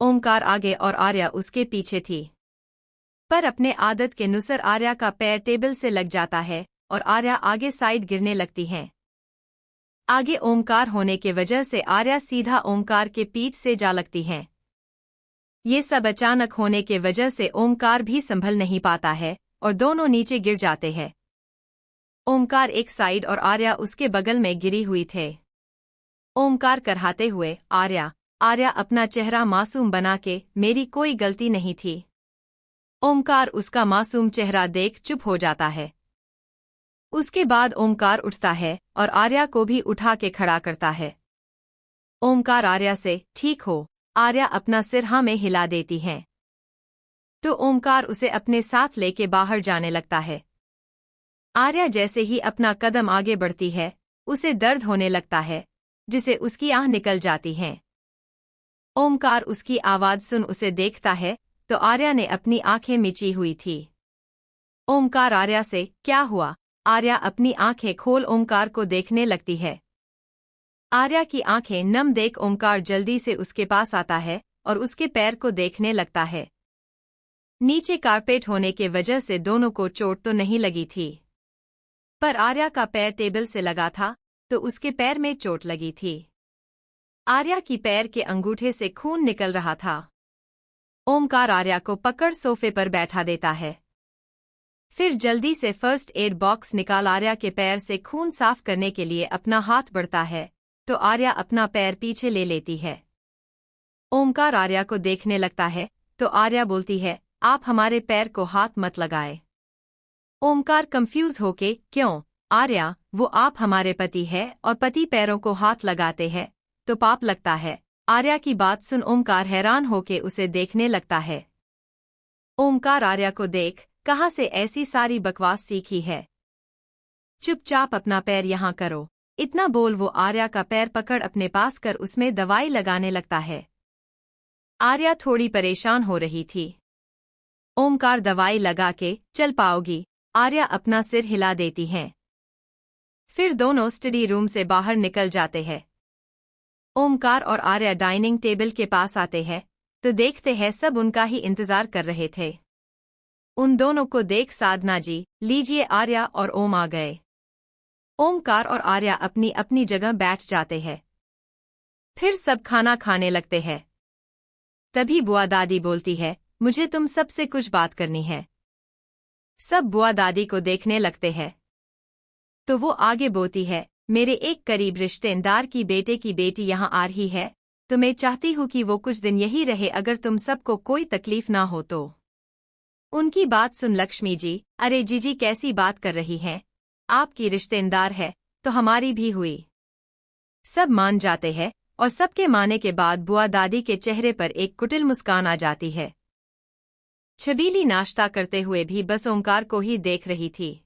ओमकार आगे और आर्या उसके पीछे थी, पर अपने आदत के अनुसार आर्या का पैर टेबल से लग जाता है और आर्या आगे साइड गिरने लगती है। आगे ओमकार होने के वजह से आर्या सीधा ओमकार के पीठ से जा लगती है। ये सब अचानक होने के वजह से ओमकार भी संभल नहीं पाता है और दोनों नीचे गिर जाते हैं। ओमकार एक साइड और आर्या उसके बगल में गिरी हुई थे। ओमकार कराहते हुए, आर्या। आर्या अपना चेहरा मासूम बना के, मेरी कोई गलती नहीं थी। ओमकार उसका मासूम चेहरा देख चुप हो जाता है। उसके बाद ओमकार उठता है और आर्या को भी उठा के खड़ा करता है। ओमकार आर्या से, ठीक हो। आर्या अपना सिर हाँ में हिला देती है। तो ओमकार उसे अपने साथ लेके बाहर जाने लगता है। आर्या जैसे ही अपना कदम आगे बढ़ती है उसे दर्द होने लगता है, जिसे उसकी आह निकल जाती है। ओमकार उसकी आवाज सुन उसे देखता है तो आर्या ने अपनी आंखें मिची हुई थी। ओमकार आर्या से, क्या हुआ? आर्या अपनी आंखें खोल ओमकार को देखने लगती है। आर्या की आंखें नम देख ओमकार जल्दी से उसके पास आता है और उसके पैर को देखने लगता है। नीचे कारपेट होने के वजह से दोनों को चोट तो नहीं लगी थी, पर आर्या का पैर टेबल से लगा था तो उसके पैर में चोट लगी थी। आर्या की पैर के अंगूठे से खून निकल रहा था। ओमकार आर्या को पकड़ सोफे पर बैठा देता है। फिर जल्दी से फर्स्ट एड बॉक्स निकाल आर्या के पैर से खून साफ करने के लिए अपना हाथ बढ़ता है तो आर्या अपना पैर पीछे ले लेती है। ओमकार आर्या को देखने लगता है तो आर्या बोलती है, आप हमारे पैर को हाथ मत लगाए। ओमकार कंफ्यूज होके, क्यों आर्या, वो आप हमारे पति है और पति पैरों को हाथ लगाते हैं तो पाप लगता है। आर्या की बात सुन ओमकार हैरान होके उसे देखने लगता है। ओमकार आर्या को देख, कहाँ से ऐसी सारी बकवास सीखी है? चुपचाप अपना पैर यहाँ करो। इतना बोल वो आर्या का पैर पकड़ अपने पास कर उसमें दवाई लगाने लगता है। आर्या थोड़ी परेशान हो रही थी। ओमकार दवाई लगा के, चल पाओगी? आर्या अपना सिर हिला देती हैं। फिर दोनों स्टडी रूम से बाहर निकल जाते हैं। ओमकार और आर्या डाइनिंग टेबल के पास आते हैं तो देखते हैं सब उनका ही इंतजार कर रहे थे। उन दोनों को देख साधना जी, लीजिए आर्या और ओम आ गए। ओमकार और आर्या अपनी अपनी जगह बैठ जाते हैं। फिर सब खाना खाने लगते हैं। तभी बुआ दादी बोलती है, मुझे तुम सबसे कुछ बात करनी है। सब बुआ दादी को देखने लगते हैं। तो वो आगे बोलती है, मेरे एक करीब रिश्तेदार की बेटे की बेटी यहाँ आ रही है तो मैं चाहती हूँ कि वो कुछ दिन यही रहे, अगर तुम सबको कोई तकलीफ ना हो तो। उनकी बात सुन लक्ष्मी जी, अरे जीजी कैसी बात कर रही हैं? आपकी रिश्तेदार है तो हमारी भी हुई। सब मान जाते हैं और सबके माने के बाद बुआ दादी के चेहरे पर एक कुटिल मुस्कान आ जाती है। छबीली नाश्ता करते हुए भी बस ओमकार को ही देख रही थी।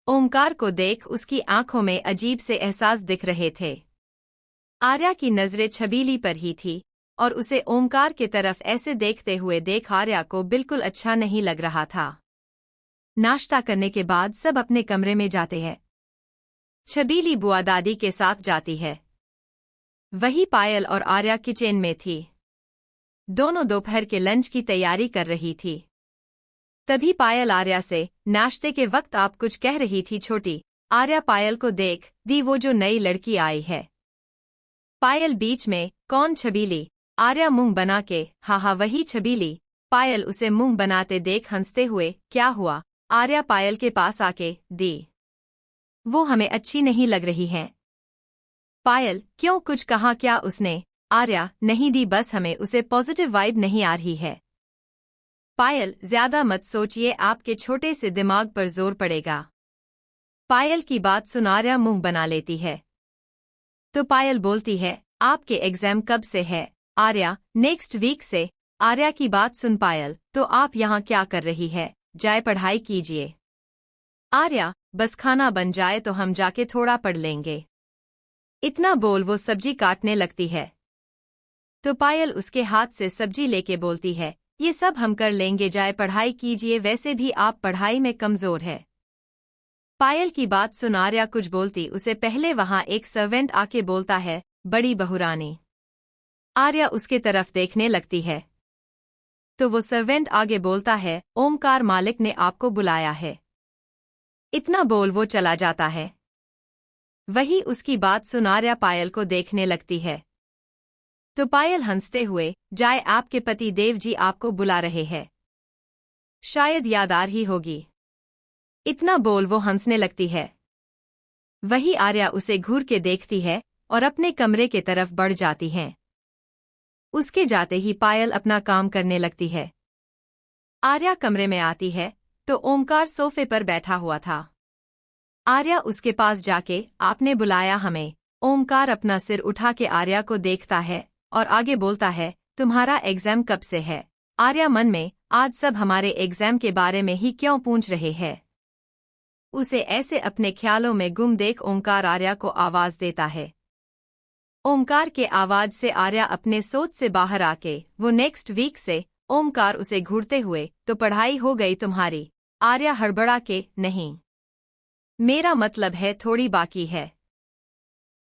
ओमकार को देख उसकी आंखों में अजीब से एहसास दिख रहे थे। आर्या की नजरें छबीली पर ही थी और उसे ओमकार की तरफ ऐसे देखते हुए देख आर्या को बिल्कुल अच्छा नहीं लग रहा था। नाश्ता करने के बाद सब अपने कमरे में जाते हैं। छबीली बुआ दादी के साथ जाती है। वही पायल और आर्या किचन में थी। दोनों दोपहर के लंच की तैयारी कर रही थी। तभी पायल आर्या से, नाश्ते के वक्त आप कुछ कह रही थी छोटी। आर्या पायल को देख, दी वो जो नई लड़की आई है। पायल बीच में, कौन छबीली? आर्या मुंह बना के, हाँ वही छबीली। पायल उसे मुंह बनाते देख हंसते हुए, क्या हुआ? आर्या पायल के पास आके, दी वो हमें अच्छी नहीं लग रही हैं। पायल, क्यों, कुछ कहा क्या उसने? आर्या, नहीं दी, बस हमें उसे पॉजिटिव वाइब नहीं आ रही है। पायल, ज्यादा मत सोचिए, आपके छोटे से दिमाग पर जोर पड़ेगा। पायल की बात सुन आर्या मुंह बना लेती है। तो पायल बोलती है, आपके एग्जाम कब से है? आर्या, नेक्स्ट वीक से। आर्या की बात सुन पायल, तो आप यहाँ क्या कर रही है? जाए पढ़ाई कीजिए। आर्या, बस खाना बन जाए तो हम जाके थोड़ा पढ़ लेंगे। इतना बोल वो सब्जी काटने लगती है। तो पायल उसके हाथ से सब्जी लेके बोलती है, ये सब हम कर लेंगे, जाए पढ़ाई कीजिए, वैसे भी आप पढ़ाई में कमजोर है। पायल की बात सुन आर्या कुछ बोलती उसे पहले वहां एक सर्वेंट आके बोलता है, बड़ी बहुरानी। आर्या उसके तरफ देखने लगती है। तो वो सर्वेंट आगे बोलता है, ओमकार मालिक ने आपको बुलाया है। इतना बोल वो चला जाता है। वही उसकी बात सुन आर्या पायल को देखने लगती है। तो पायल हंसते हुए, जाए, आपके पति देव जी आपको बुला रहे हैं। शायद याद आ रही होगी। इतना बोल वो हंसने लगती है। वही आर्या उसे घूर के देखती है और अपने कमरे के तरफ बढ़ जाती है। उसके जाते ही पायल अपना काम करने लगती है। आर्या कमरे में आती है तो ओमकार सोफे पर बैठा हुआ था। आर्या उसके पास जाके, आपने बुलाया हमें? ओमकार अपना सिर उठा के आर्या को देखता है और आगे बोलता है, तुम्हारा एग्जाम कब से है? आर्या मन में, आज सब हमारे एग्जाम के बारे में ही क्यों पूछ रहे हैं? उसे ऐसे अपने ख्यालों में गुम देख ओमकार आर्या को आवाज देता है। ओमकार के आवाज से आर्या अपने सोच से बाहर आके, वो नेक्स्ट वीक से। ओमकार उसे घूरते हुए, तो पढ़ाई हो गई तुम्हारी? आर्या हड़बड़ा के, नहीं, मेरा मतलब है थोड़ी बाकी है।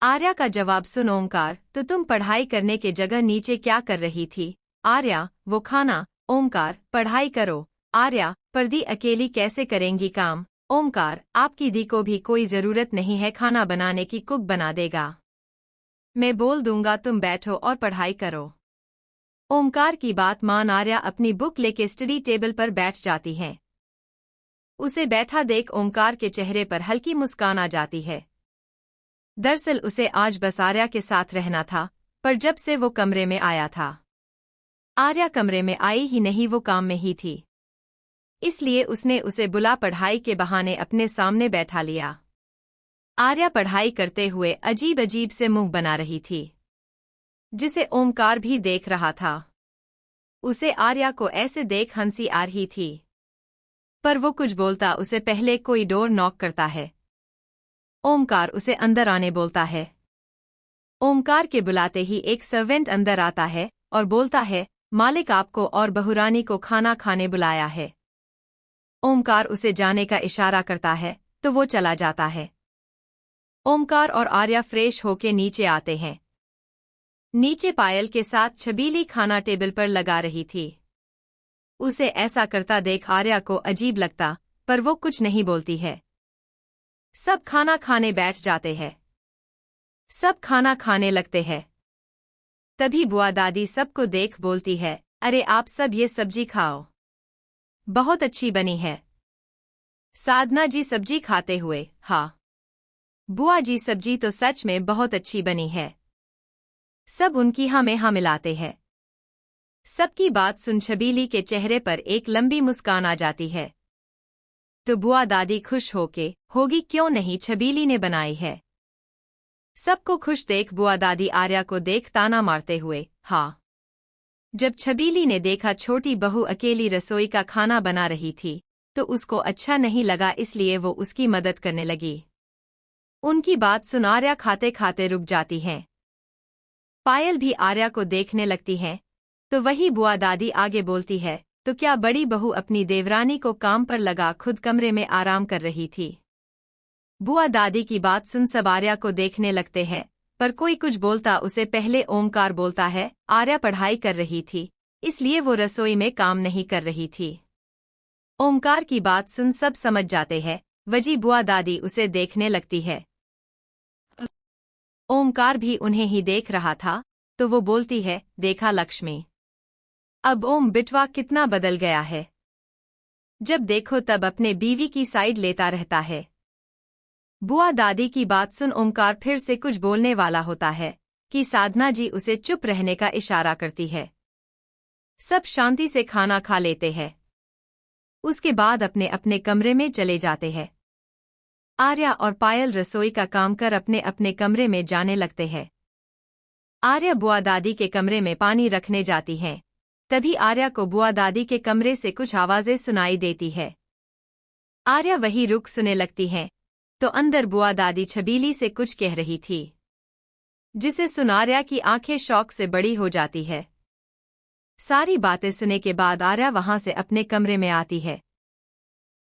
आर्या का जवाब सुन ओमकार, तो तुम पढ़ाई करने के जगह नीचे क्या कर रही थी? आर्या, वो खाना। ओमकार, पढ़ाई करो। आर्या, पर दी अकेली कैसे करेंगी काम? ओमकार, आपकी दी को भी कोई जरूरत नहीं है खाना बनाने की, कुक बना देगा। मैं बोल दूंगा, तुम बैठो और पढ़ाई करो। ओमकार की बात मान आर्या अपनी बुक लेके स्टडी टेबल पर बैठ जाती है। उसे बैठा देख ओमकार के चेहरे पर हल्की मुस्कान आ जाती है। दरअसल उसे आज बस आर्या के साथ रहना था, पर जब से वो कमरे में आया था आर्या कमरे में आई ही नहीं, वो काम में ही थी। इसलिए उसने उसे बुला पढ़ाई के बहाने अपने सामने बैठा लिया। आर्या पढ़ाई करते हुए अजीब अजीब से मुंह बना रही थी, जिसे ओमकार भी देख रहा था। उसे आर्या को ऐसे देख हंसी आ रही थी, पर वो कुछ बोलता उसे पहले कोई डोर नॉक करता है। ओमकार उसे अंदर आने बोलता है। ओमकार के बुलाते ही एक सर्वेंट अंदर आता है और बोलता है, मालिक आपको और बहुरानी को खाना खाने बुलाया है। ओमकार उसे जाने का इशारा करता है तो वो चला जाता है। ओमकार और आर्या फ्रेश होके नीचे आते हैं। नीचे पायल के साथ छबीली खाना टेबल पर लगा रही थी। उसे ऐसा करता देख आर्या को अजीब लगता, पर वो कुछ नहीं बोलती है। सब खाना खाने बैठ जाते हैं। सब खाना खाने लगते हैं। तभी बुआ दादी सबको देख बोलती है, अरे आप सब ये सब्जी खाओ, बहुत अच्छी बनी है। साधना जी सब्जी खाते हुए, हाँ बुआ जी सब्जी तो सच में बहुत अच्छी बनी है। सब उनकी हाँ में हाँ मिलाते हैं। सबकी बात सुन छबीली के चेहरे पर एक लंबी मुस्कान आ जाती है। तो बुआ दादी खुश होगी क्यों नहीं, छबीली ने बनाई है। सबको खुश देख बुआ दादी आर्या को देख ताना मारते हुए, हाँ। जब छबीली ने देखा छोटी बहू अकेली रसोई का खाना बना रही थी तो उसको अच्छा नहीं लगा, इसलिए वो उसकी मदद करने लगी। उनकी बात सुन आर्या खाते खाते रुक जाती हैं। पायल भी आर्या को देखने लगती है। तो वही बुआ दादी आगे बोलती है, तो क्या बड़ी बहू अपनी देवरानी को काम पर लगा खुद कमरे में आराम कर रही थी। बुआ दादी की बात सुन सब आर्या को देखने लगते हैं, पर कोई कुछ बोलता उसे पहले ओमकार बोलता है, आर्या पढ़ाई कर रही थी इसलिए वो रसोई में काम नहीं कर रही थी। ओमकार की बात सुन सब समझ जाते हैं। वजी बुआ दादी उसे देखने लगती है। ओमकार भी उन्हें ही देख रहा था, तो वो बोलती है, देखा लक्ष्मी, अब ओम बिटवा कितना बदल गया है। जब देखो तब अपने बीवी की साइड लेता रहता है। बुआ दादी की बात सुन ओमकार फिर से कुछ बोलने वाला होता है कि साधना जी उसे चुप रहने का इशारा करती है। सब शांति से खाना खा लेते हैं। उसके बाद अपने अपने कमरे में चले जाते हैं। आर्या और पायल रसोई का काम कर अपने अपने कमरे में जाने लगते हैं। आर्या बुआ दादी के कमरे में पानी रखने जाती हैं। तभी आर्या को बुआ दादी के कमरे से कुछ आवाजें सुनाई देती है। आर्या वही रुक सुने लगती हैं, तो अंदर बुआ दादी छबीली से कुछ कह रही थी, जिसे सुन आर्या की आंखें शौक से बड़ी हो जाती है। सारी बातें सुने के बाद आर्या वहां से अपने कमरे में आती है।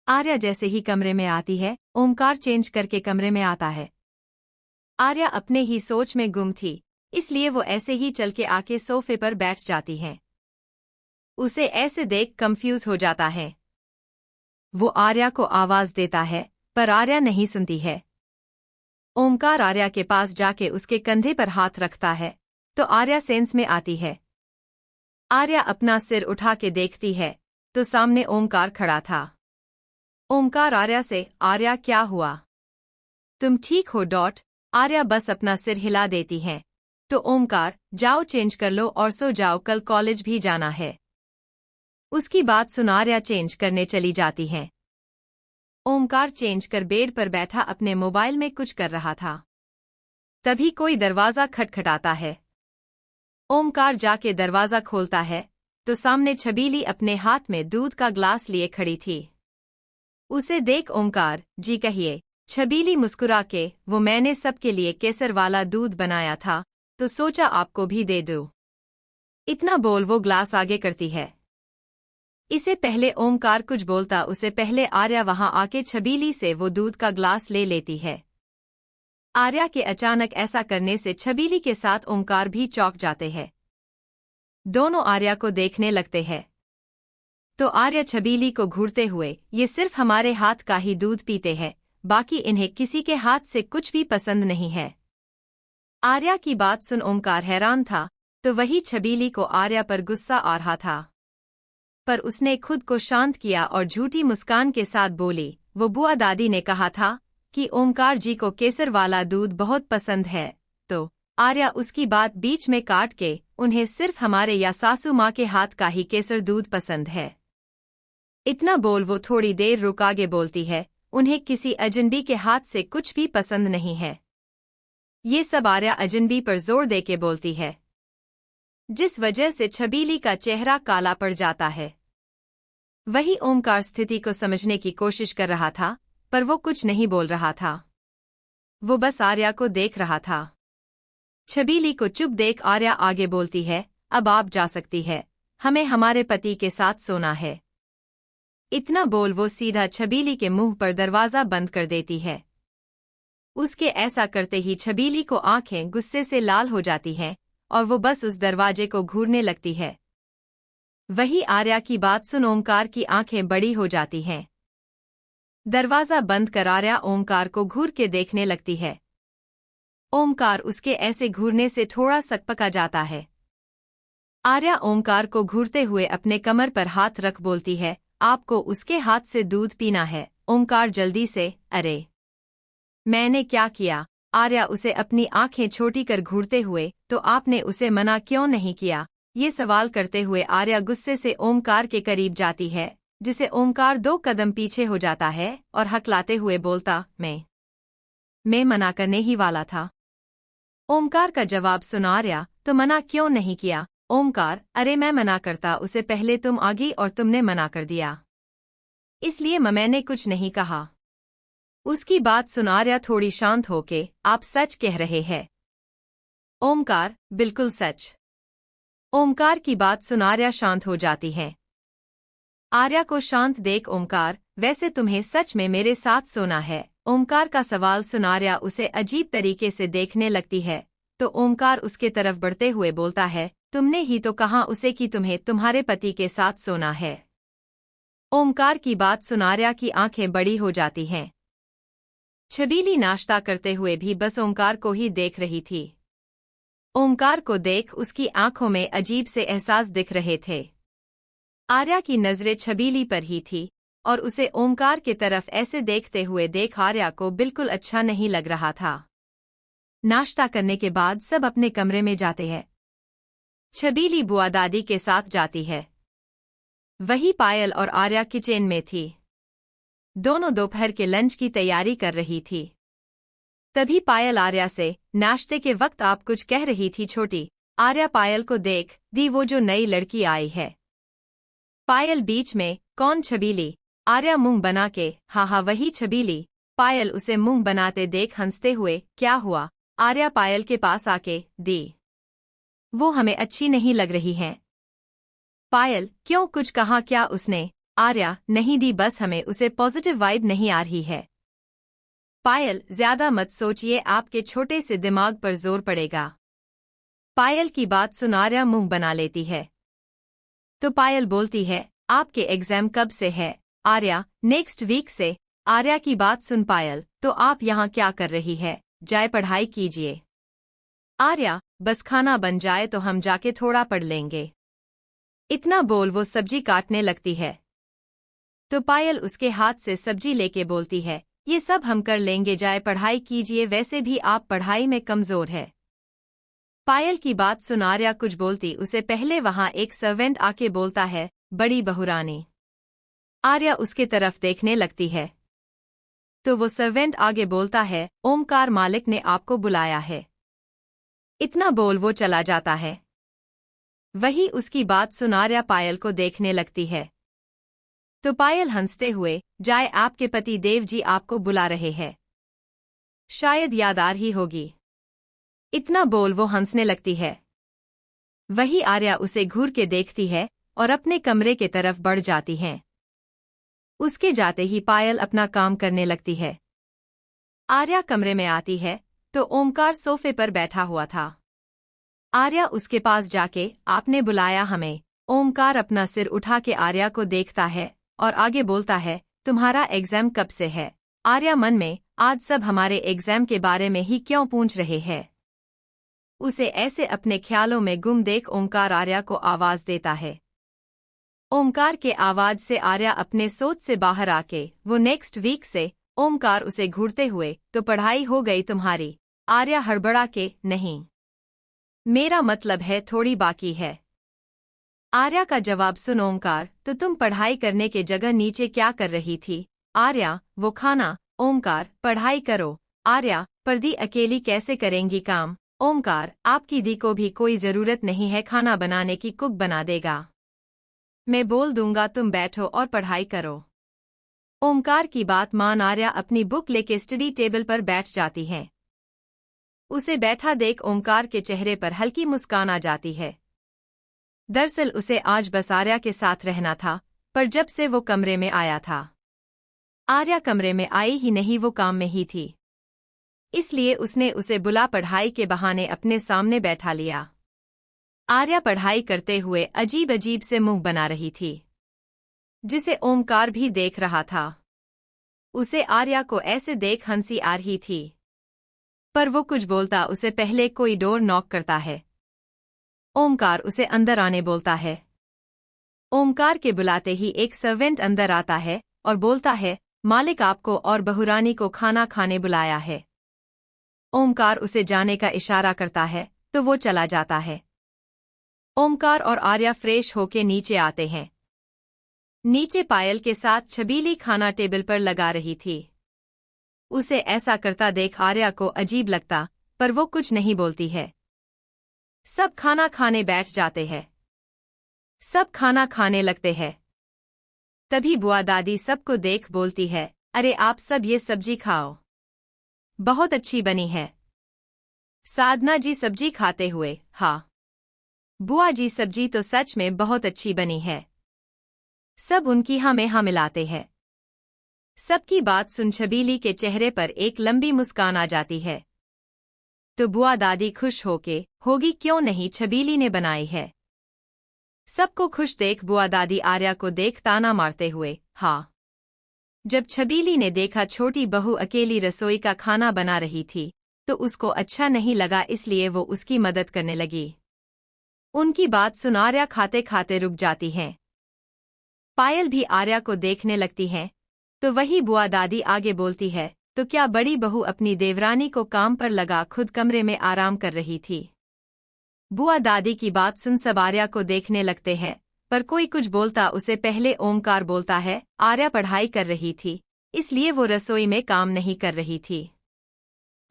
आर्या जैसे ही कमरे में आती है, ओमकार चेंज करके कमरे में आता है। आर्या अपने ही सोच में गुम थी, इसलिए वो ऐसे ही चल के आके सोफे पर बैठ जाती है। उसे ऐसे देख कंफ्यूज हो जाता है। वो आर्या को आवाज देता है, पर आर्या नहीं सुनती है। ओमकार आर्या के पास जाके उसके कंधे पर हाथ रखता है, तो आर्या सेंस में आती है। आर्या अपना सिर उठा के देखती है, तो सामने ओमकार खड़ा था। ओमकार आर्या से, आर्या क्या हुआ, तुम ठीक हो? आर्या बस अपना सिर हिला देती है। तो ओमकार, जाओ चेंज कर लो और सो जाओ, कल कॉलेज भी जाना है। उसकी बात सुन आर्या चेंज करने चली जाती है। ओमकार चेंज कर बेड पर बैठा अपने मोबाइल में कुछ कर रहा था। तभी कोई दरवाजा खटखटाता है। ओमकार जाके दरवाजा खोलता है, तो सामने छबीली अपने हाथ में दूध का ग्लास लिए खड़ी थी। उसे देख ओमकार, जी कहिए। छबीली मुस्कुरा के, वो मैंने सबके लिए केसर वाला दूध बनाया था, तो सोचा आपको भी दे दूं। इतना बोल वो ग्लास आगे करती है। इसे पहले ओमकार कुछ बोलता उसे पहले आर्या वहां आके छबीली से वो दूध का ग्लास ले लेती है। आर्या के अचानक ऐसा करने से छबीली के साथ ओमकार भी चौंक जाते हैं। दोनों आर्या को देखने लगते हैं। तो आर्या छबीली को घूरते हुए, ये सिर्फ हमारे हाथ का ही दूध पीते हैं, बाकी इन्हें किसी के हाथ से कुछ भी पसंद नहीं है। आर्या की बात सुन ओमकार हैरान था, तो वही छबीली को आर्या पर गुस्सा आ रहा था। पर उसने खुद को शांत किया और झूठी मुस्कान के साथ बोली, वो बुआ दादी ने कहा था कि ओमकार जी को केसर वाला दूध बहुत पसंद है। तो आर्या उसकी बात बीच में काट के उन्हें सिर्फ हमारे या सासू माँ के हाथ का ही केसर दूध पसंद है। इतना बोल वो थोड़ी देर रुक आगे बोलती है, उन्हें किसी अजनबी के हाथ से कुछ भी पसंद नहीं है। ये सब आर्या अजनबी पर जोर देके बोलती है, जिस वजह से छबीली का चेहरा काला पड़ जाता है। वही ओमकार स्थिति को समझने की कोशिश कर रहा था, पर वो कुछ नहीं बोल रहा था। वो बस आर्या को देख रहा था। छबीली को चुप देख आर्या आगे बोलती है, अब आप जा सकती है, हमें हमारे पति के साथ सोना है। इतना बोल वो सीधा छबीली के मुंह पर दरवाजा बंद कर देती है। उसके ऐसा करते ही छबीली को आंखें गुस्से से लाल हो जाती हैं और वो बस उस दरवाजे को घूरने लगती है। वही आर्या की बात सुन ओमकार की आंखें बड़ी हो जाती हैं। दरवाजा बंद कर आर्या ओमकार को घूर के देखने लगती है। ओमकार उसके ऐसे घूरने से थोड़ा सकपका जाता है। आर्या ओमकार को घूरते हुए अपने कमर पर हाथ रख बोलती है, आपको उसके हाथ से दूध पीना है। ओमकार जल्दी से, अरे मैंने क्या किया? आर्या उसे अपनी आंखें छोटी कर घूरते हुए, तो आपने उसे मना क्यों नहीं किया? ये सवाल करते हुए आर्या गुस्से से ओमकार के करीब जाती है, जिसे ओमकार 2 कदम पीछे हो जाता है और हकलाते हुए बोलता, मैं मना करने ही वाला था। ओमकार का जवाब सुन आर्या, तो मना क्यों नहीं किया? ओमकार, अरे मैं मना करता उसे पहले तुम आ गई और तुमने मना कर दिया, इसलिए मैंने कुछ नहीं कहा। उसकी बात सुन आर्या थोड़ी शांत होके, आप सच कह रहे हैं? ओमकार, बिल्कुल सच। ओमकार की बात सुन आर्या शांत हो जाती है। आर्या को शांत देख ओमकार, वैसे तुम्हें सच में मेरे साथ सोना है? ओमकार का सवाल सुन आर्या उसे अजीब तरीके से देखने लगती है, तो ओमकार उसके तरफ बढ़ते हुए बोलता है, तुमने ही तो कहा उसे कि तुम्हें तुम्हारे पति के साथ सोना है। ओमकार की बात सुन आर्या की आंखें बड़ी हो जाती हैं। छबीली नाश्ता करते हुए भी बस ओमकार को ही देख रही थी। ओमकार को देख उसकी आंखों में अजीब से एहसास दिख रहे थे। आर्या की नजरें छबीली पर ही थी और उसे ओमकार की तरफ ऐसे देखते हुए देख आर्या को बिल्कुल अच्छा नहीं लग रहा था। नाश्ता करने के बाद सब अपने कमरे में जाते हैं। छबीली बुआ दादी के साथ जाती है। वही पायल और आर्या किचन में थी। दोनों दोपहर के लंच की तैयारी कर रही थी। तभी पायल आर्या से, नाश्ते के वक्त आप कुछ कह रही थी छोटी। आर्या पायल को देख दी, वो जो नई लड़की आई है। पायल बीच में, कौन? छबीली। आर्या मुंह बना के, हाँ वही छबीली। पायल उसे मुंह बनाते देख हंसते हुए, क्या हुआ? आर्या पायल के पास आके, दी वो हमें अच्छी नहीं लग रही हैं। पायल, क्यों, कुछ कहा क्या उसने? आर्या, नहीं दी, बस हमें उसे पॉजिटिव वाइब नहीं आ रही है। पायल, ज्यादा मत सोचिए, आपके छोटे से दिमाग पर जोर पड़ेगा। पायल की बात सुन आर्या मुंह बना लेती है। तो पायल बोलती है, आपके एग्जाम कब से है? आर्या, नेक्स्ट वीक से। आर्या की बात सुन पायल, तो आप यहाँ क्या कर रही है? जाए पढ़ाई कीजिए। आर्या, बस खाना बन जाए तो हम जाके थोड़ा पढ़ लेंगे। इतना बोल वो सब्जी काटने लगती है। तो पायल उसके हाथ से सब्जी लेके बोलती है, ये सब हम कर लेंगे, जाए पढ़ाई कीजिए, वैसे भी आप पढ़ाई में कमजोर है। पायल की बात सुन आर्या कुछ बोलती उसे पहले वहां एक सर्वेंट आके बोलता है, बड़ी बहुरानी। आर्या उसके तरफ देखने लगती है। तो वो सर्वेंट आगे बोलता है, ओमकार मालिक ने आपको बुलाया है। इतना बोल वो चला जाता है। वही उसकी बात सुन आर्या पायल को देखने लगती है। तो पायल हंसते हुए, जाए, आपके पति देव जी आपको बुला रहे हैं, शायद याद आ रही होगी। इतना बोल वो हंसने लगती है। वही आर्या उसे घूर के देखती है और अपने कमरे के तरफ बढ़ जाती है। उसके जाते ही पायल अपना काम करने लगती है। आर्या कमरे में आती है तो ओमकार सोफे पर बैठा हुआ था। आर्या उसके पास जाके, आपने बुलाया हमें? ओमकार अपना सिर उठा के आर्या को देखता है और आगे बोलता है, तुम्हारा एग्जाम कब से है? आर्या मन में, आज सब हमारे एग्जाम के बारे में ही क्यों पूछ रहे हैं? उसे ऐसे अपने ख्यालों में गुम देख ओमकार आर्या को आवाज देता है। ओमकार के आवाज से आर्या अपने सोच से बाहर आके, वो नेक्स्ट वीक से। ओमकार उसे घूरते हुए, तो पढ़ाई हो गई तुम्हारी? आर्या हड़बड़ा के, नहीं। मेरा मतलब है थोड़ी बाकी है। आर्या का जवाब सुन ओमकार, तो तुम पढ़ाई करने के जगह नीचे क्या कर रही थी? आर्या, वो खाना। ओमकार, पढ़ाई करो। आर्या, पर दी अकेली कैसे करेंगी काम? ओमकार, आपकी दी को भी कोई जरूरत नहीं है खाना बनाने की, कुक बना देगा। मैं बोल दूंगा, तुम बैठो और पढ़ाई करो। ओमकार की बात मान आर्या अपनी बुक लेके स्टडी टेबल पर बैठ जाती है। उसे बैठा देख ओमकार के चेहरे पर हल्की मुस्कान आ जाती है। दरअसल उसे आज बस आर्या के साथ रहना था, पर जब से वो कमरे में आया था, आर्या कमरे में आई ही नहीं, वो काम में ही थी। इसलिए उसने उसे बुला पढ़ाई के बहाने अपने सामने बैठा लिया। आर्या पढ़ाई करते हुए अजीब अजीब से मुंह बना रही थी, जिसे ओमकार भी देख रहा था। उसे आर्या को ऐसे देख हंसी आ रही थी, पर वो कुछ बोलता उससे पहले कोई डोर नॉक करता है। ओमकार उसे अंदर आने बोलता है। ओमकार के बुलाते ही एक सर्वेंट अंदर आता है और बोलता है, मालिक आपको और बहुरानी को खाना खाने बुलाया है। ओमकार उसे जाने का इशारा करता है तो वो चला जाता है। ओमकार और आर्या फ्रेश होके नीचे आते हैं। नीचे पायल के साथ छबीली खाना टेबल पर लगा रही थी। उसे ऐसा करता देख आर्या को अजीब लगता, पर वो कुछ नहीं बोलती है। सब खाना खाने बैठ जाते हैं। सब खाना खाने लगते हैं। तभी बुआ दादी सबको देख बोलती है, अरे आप सब ये सब्जी खाओ, बहुत अच्छी बनी है। साधना जी सब्जी खाते हुए, हाँ बुआ जी सब्जी तो सच में बहुत अच्छी बनी है। सब उनकी हाँ में हाँ मिलाते हैं। सबकी बात सुन छबीली के चेहरे पर एक लंबी मुस्कान आ जाती है। तो बुआ दादी खुश होगी क्यों नहीं, छबीली ने बनाई है। सबको खुश देख बुआ दादी आर्या को देख ताना मारते हुए, हाँ। जब छबीली ने देखा छोटी बहू अकेली रसोई का खाना बना रही थी, तो उसको अच्छा नहीं लगा, इसलिए वो उसकी मदद करने लगी। उनकी बात सुन आर्या खाते खाते रुक जाती हैं। पायल भी आर्या को देखने लगती हैं, तो वही बुआ दादी आगे बोलती है, तो क्या बड़ी बहू अपनी देवरानी को काम पर लगा खुद कमरे में आराम कर रही थी। बुआ दादी की बात सुन सब आर्या को देखने लगते हैं, पर कोई कुछ बोलता उसे पहले ओमकार बोलता है, आर्या पढ़ाई कर रही थी, इसलिए वो रसोई में काम नहीं कर रही थी।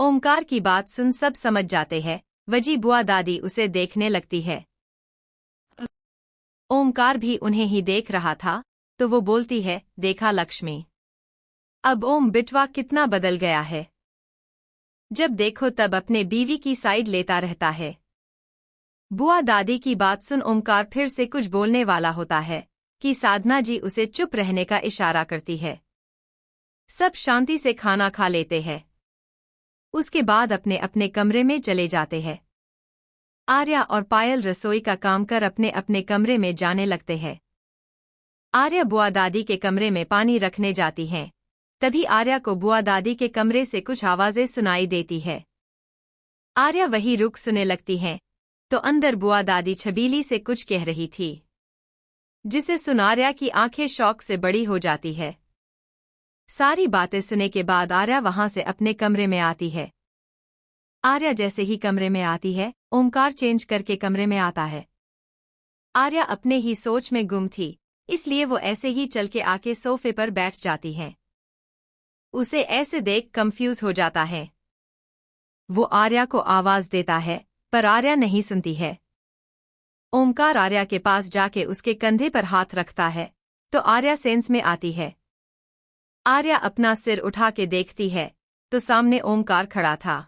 ओमकार की बात सुन सब समझ जाते हैं, वजी बुआ दादी उसे देखने लगती है। ओमकार भी उन्हें ही देख रहा था, तो वो बोलती है, देखा लक्ष्मी, अब ओम बिटवा कितना बदल गया है। जब देखो तब अपने बीवी की साइड लेता रहता है। बुआ दादी की बात सुन ओमकार फिर से कुछ बोलने वाला होता है कि साधना जी उसे चुप रहने का इशारा करती है। सब शांति से खाना खा लेते हैं। उसके बाद अपने अपने कमरे में चले जाते हैं। आर्या और पायल रसोई का काम कर अपने अपने कमरे में जाने लगते हैं। आर्या बुआ दादी के कमरे में पानी रखने जाती हैं। तभी आर्या को बुआ दादी के कमरे से कुछ आवाजें सुनाई देती है। आर्या वही रुक सुनने लगती हैं, तो अंदर बुआ दादी छबीली से कुछ कह रही थी, जिसे सुन आर्या की आंखें शौक से बड़ी हो जाती है। सारी बातें सुनने के बाद आर्या वहां से अपने कमरे में आती है। आर्या जैसे ही कमरे में आती है, ओमकार चेंज करके कमरे में आता है। आर्या अपने ही सोच में गुम थी, इसलिए वो ऐसे ही चल के आके सोफे पर बैठ जाती है। उसे ऐसे देख कंफ्यूज हो जाता है। वो आर्या को आवाज देता है, पर आर्या नहीं सुनती है। ओमकार आर्या के पास जाके उसके कंधे पर हाथ रखता है, तो आर्या सेंस में आती है। आर्या अपना सिर उठा के देखती है, तो सामने ओमकार खड़ा था।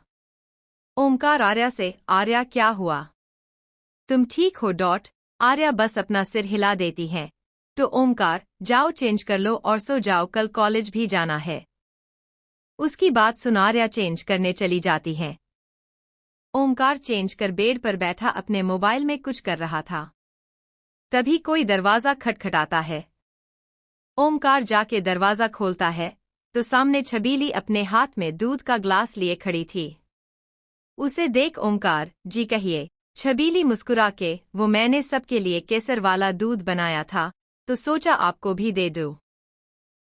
ओमकार आर्या से, आर्या क्या हुआ, तुम ठीक हो? आर्या बस अपना सिर हिला देती है। तो ओमकार, जाओ चेंज कर लो और सो जाओ, कल कॉलेज भी जाना है। उसकी बात सुन आर्या चेंज करने चली जाती है। ओमकार चेंज कर बेड पर बैठा अपने मोबाइल में कुछ कर रहा था। तभी कोई दरवाजा खटखटाता है। ओमकार जाके दरवाजा खोलता है, तो सामने छबीली अपने हाथ में दूध का ग्लास लिए खड़ी थी। उसे देख ओमकार, जी कहिए। छबीली मुस्कुरा के, वो मैंने सबके लिए केसर वाला दूध बनाया था, तो सोचा आपको भी दे दूं।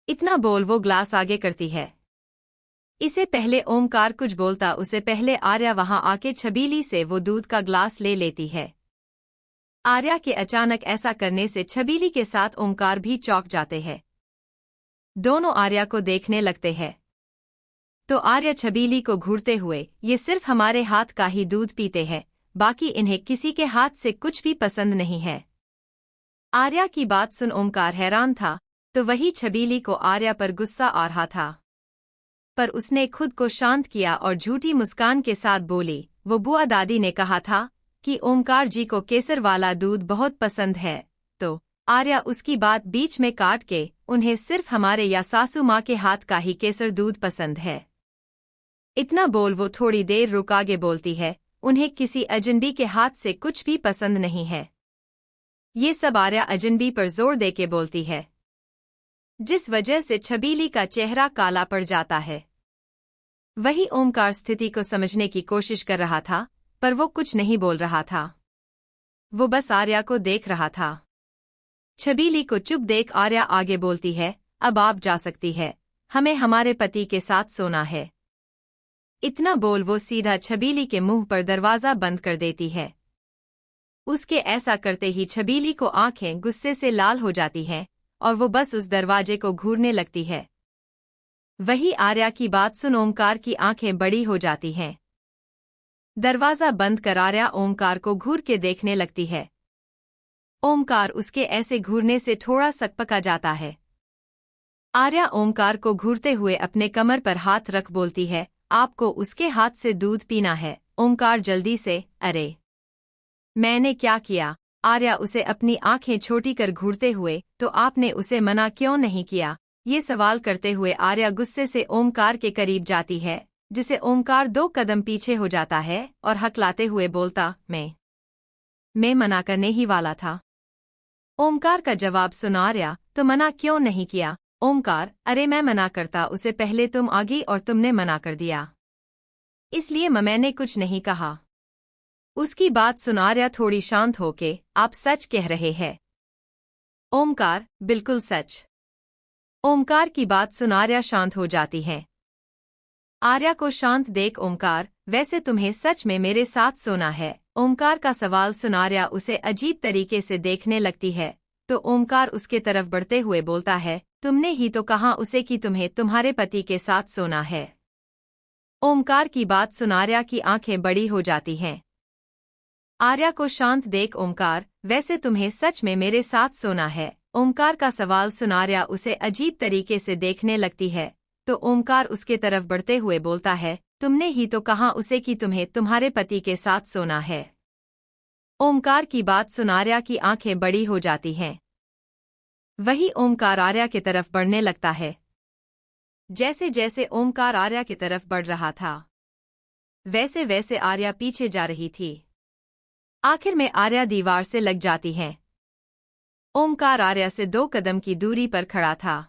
इतना बोल वो ग्लास आगे करती है। इसे पहले ओमकार कुछ बोलता उसे पहले आर्या वहां आके छबीली से वो दूध का ग्लास ले लेती है। आर्या के अचानक ऐसा करने से छबीली के साथ ओमकार भी चौंक जाते हैं। दोनों आर्या को देखने लगते हैं तो आर्या छबीली को घूरते हुए, ये सिर्फ हमारे हाथ का ही दूध पीते हैं, बाकी इन्हें किसी के हाथ से कुछ भी पसंद नहीं है। आर्या की बात सुन ओमकार हैरान था तो वही छबीली को आर्या पर गुस्सा आ रहा था, पर उसने खुद को शांत किया और झूठी मुस्कान के साथ बोली, वो बुआ दादी ने कहा था कि ओमकार जी को केसर वाला दूध बहुत पसंद है। तो आर्या उसकी बात बीच में काट के, उन्हें सिर्फ हमारे या सासू माँ के हाथ का ही केसर दूध पसंद है। इतना बोल वो थोड़ी देर रुक आगे बोलती है, उन्हें किसी अजनबी के हाथ से कुछ भी पसंद नहीं है। ये सब आर्या अजनबी पर जोर दे के बोलती है, जिस वजह से छबीली का चेहरा काला पड़ जाता है। वही ओमकार स्थिति को समझने की कोशिश कर रहा था, पर वो कुछ नहीं बोल रहा था। वो बस आर्या को देख रहा था। छबीली को चुप देख आर्या आगे बोलती है, अब आप जा सकती है, हमें हमारे पति के साथ सोना है। इतना बोल वो सीधा छबीली के मुंह पर दरवाजा बंद कर देती है। उसके ऐसा करते ही छबीली को आंखें गुस्से से लाल हो जाती हैं और वो बस उस दरवाजे को घूरने लगती है। वही आर्या की बात सुन ओमकार की आंखें बड़ी हो जाती हैं। दरवाजा बंद कर आर्या ओमकार को घूर के देखने लगती है। ओमकार उसके ऐसे घूरने से थोड़ा सकपका जाता है। आर्या ओमकार को घूरते हुए अपने कमर पर हाथ रख बोलती है, आपको उसके हाथ से दूध पीना है। ओमकार जल्दी से, अरे मैंने क्या किया? आर्या उसे अपनी आंखें छोटी कर घूरते हुए, तो आपने उसे मना क्यों नहीं किया? ये सवाल करते हुए आर्या गुस्से से ओमकार के करीब जाती है, जिसे ओमकार 2 कदम पीछे हो जाता है और हकलाते हुए बोलता, मैं मना करने ही वाला था। ओमकार का जवाब सुन आर्या, तो मना क्यों नहीं किया? ओमकार, अरे मैं मना करता उसे पहले तुम आ गई और तुमने मना कर दिया, इसलिए मैंने कुछ नहीं कहा। उसकी बात सुन आर्या थोड़ी शांत होके, आप सच कह रहे हैं? ओमकार, बिल्कुल सच। ओमकार की बात सुन आर्या शांत हो जाती है। आर्या को शांत देख ओमकार, वैसे तुम्हें सच में मेरे साथ सोना है? ओमकार का सवाल सुन आर्या उसे अजीब तरीके से देखने लगती है, तो ओमकार उसके तरफ बढ़ते हुए बोलता है, तुमने ही तो कहा उसे कि तुम्हें तुम्हारे पति के साथ सोना है। ओमकार की बात सुन आर्या की आंखें बड़ी हो जाती हैं। आर्या को शांत देख ओमकार, वैसे तुम्हें सच में मेरे साथ सोना है? ओमकार का सवाल सुन आर्या उसे अजीब तरीके से देखने लगती है, तो ओमकार उसके तरफ बढ़ते हुए बोलता है, तुमने ही तो कहा उसे कि तुम्हें तुम्हारे पति के साथ सोना है। ओमकार की बात सुन आर्या की आंखें बड़ी हो जाती हैं। वही ओमकार आर्या की तरफ बढ़ने लगता है। जैसे जैसे ओमकार आर्या की तरफ बढ़ रहा था, वैसे वैसे आर्या पीछे जा रही थी। आखिर में आर्या दीवार से लग जाती है। ओमकार आर्या से 2 कदम की दूरी पर खड़ा था।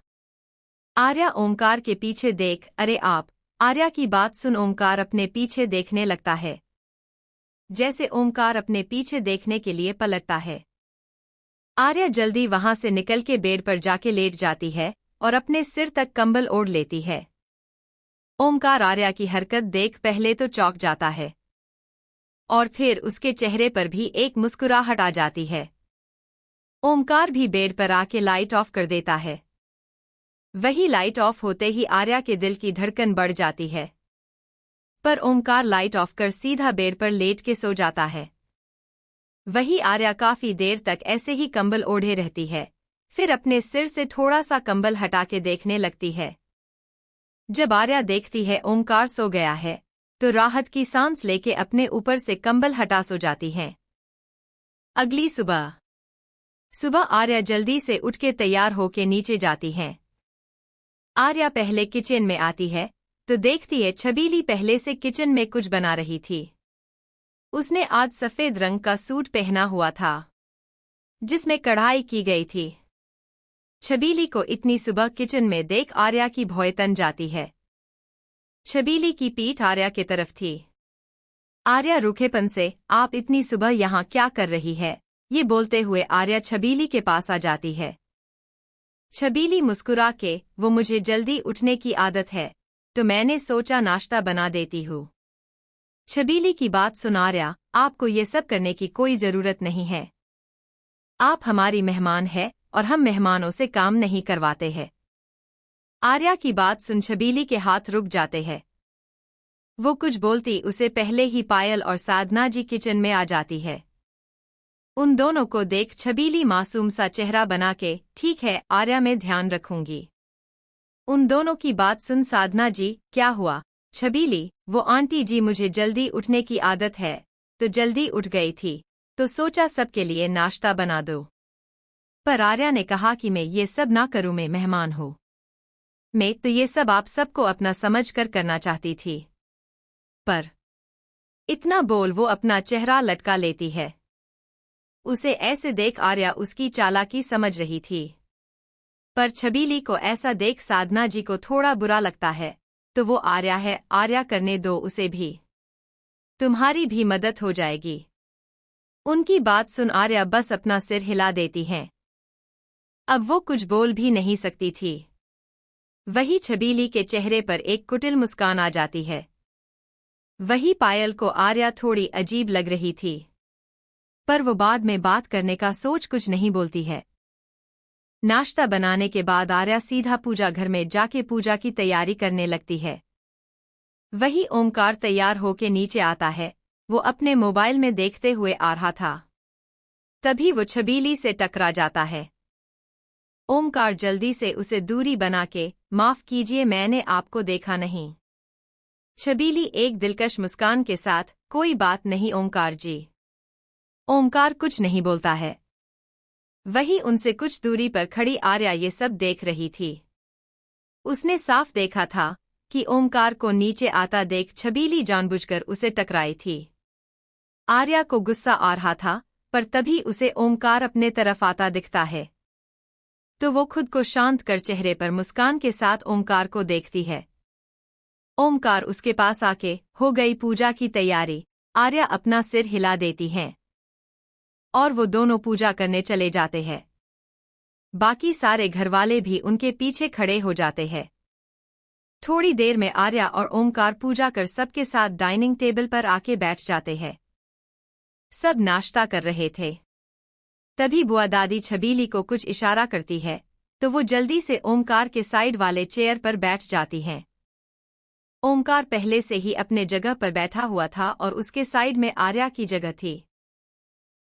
आर्या ओमकार के पीछे देख, अरे आप। आर्या की बात सुन ओमकार अपने पीछे देखने लगता है। जैसे ओमकार अपने पीछे देखने के लिए पलटता है, आर्या जल्दी वहां से निकल के बेड पर जाके लेट जाती है और अपने सिर तक कंबल ओढ़ लेती है। ओमकार आर्या की हरकत देख पहले तो चौंक जाता है और फिर उसके चेहरे पर भी एक मुस्कुराहट आ जाती है। ओमकार भी बेड पर आके लाइट ऑफ कर देता है। वही लाइट ऑफ होते ही आर्या के दिल की धड़कन बढ़ जाती है, पर ओमकार लाइट ऑफ कर सीधा बेड पर लेट के सो जाता है। वही आर्या काफी देर तक ऐसे ही कंबल ओढ़े रहती है, फिर अपने सिर से थोड़ा सा कंबल हटा के देखने लगती है। जब आर्या देखती है ओमकार सो गया है, तो राहत की सांस लेके अपने ऊपर से कंबल हटा सो जाती है। अगली सुबह आर्या जल्दी से उठ के तैयार होके नीचे जाती है। आर्या पहले किचन में आती है तो देखती है छबीली पहले से किचन में कुछ बना रही थी। उसने आज सफेद रंग का सूट पहना हुआ था, जिसमें कढ़ाई की गई थी। छबीली को इतनी सुबह किचन में देख आर्या की भौं तन जाती है। छबीली की पीठ आर्या की तरफ थी। आर्या रूखेपन से, आप इतनी सुबह यहाँ क्या कर रही है? ये बोलते हुए आर्या छबीली के पास आ जाती है। छबीली मुस्कुरा के, वो मुझे जल्दी उठने की आदत है, तो मैंने सोचा नाश्ता बना देती हूँ। छबीली की बात सुन आर्या, आपको ये सब करने की कोई जरूरत नहीं है। आप हमारी मेहमान हैं और हम मेहमानों से काम नहीं करवाते हैं। आर्या की बात सुन छबीली के हाथ रुक जाते हैं। वो कुछ बोलती उसे पहले ही पायल और साधना जी किचन में आ जाती है। उन दोनों को देख छबीली मासूम सा चेहरा बना के, ठीक है आर्या, मैं ध्यान रखूंगी। उन दोनों की बात सुन साधना जी, क्या हुआ छबीली? वो आंटी जी, मुझे जल्दी उठने की आदत है, तो जल्दी उठ गई थी, तो सोचा सबके लिए नाश्ता बना दो। पर आर्या ने कहा कि मैं ये सब ना करूं, मैं मेहमान हूं। मैं तो ये सब आप सबको अपना समझ कर करना चाहती थी। पर इतना बोल वो अपना चेहरा लटका लेती है। उसे ऐसे देख आर्या उसकी चालाकी समझ रही थी। पर छबीली को ऐसा देख साधना जी को थोड़ा बुरा लगता है, तो वो आर्या है, आर्या करने दो उसे भी, तुम्हारी भी मदद हो जाएगी। उनकी बात सुन आर्या बस अपना सिर हिला देती है। अब वो कुछ बोल भी नहीं सकती थी। वही छबीली के चेहरे पर एक कुटिल मुस्कान आ जाती है। वही पायल को आर्या थोड़ी अजीब लग रही थी, पर वो बाद में बात करने का सोच कुछ नहीं बोलती है। नाश्ता बनाने के बाद आर्या सीधा पूजा घर में जाके पूजा की तैयारी करने लगती है। वही ओमकार तैयार होके नीचे आता है। वो अपने मोबाइल में देखते हुए आ रहा था। तभी वो छबीली से टकरा जाता है। ओमकार जल्दी से उसे दूरी बना के, माफ कीजिए मैंने आपको देखा नहीं। छबीली एक दिलकश मुस्कान के साथ, कोई बात नहीं ओमकार जी। ओमकार कुछ नहीं बोलता है। वही उनसे कुछ दूरी पर खड़ी आर्या ये सब देख रही थी। उसने साफ देखा था कि ओमकार को नीचे आता देख छबीली जानबूझकर उसे टकराई थी। आर्या को गुस्सा आ रहा था, पर तभी उसे ओमकार अपने तरफ आता दिखता है, तो वो खुद को शांत कर चेहरे पर मुस्कान के साथ ओमकार को देखती है। ओमकार उसके पास आके, हो गई पूजा की तैयारी? आर्या अपना सिर हिला देती है और वो दोनों पूजा करने चले जाते हैं। बाकी सारे घरवाले भी उनके पीछे खड़े हो जाते हैं। थोड़ी देर में आर्या और ओमकार पूजा कर सबके साथ डाइनिंग टेबल पर आके बैठ जाते हैं। सब नाश्ता कर रहे थे। तभी बुआ दादी छबीली को कुछ इशारा करती है, तो वो जल्दी से ओमकार के साइड वाले चेयर पर बैठ जाती हैं। ओमकार पहले से ही अपने जगह पर बैठा हुआ था और उसके साइड में आर्या की जगह थी।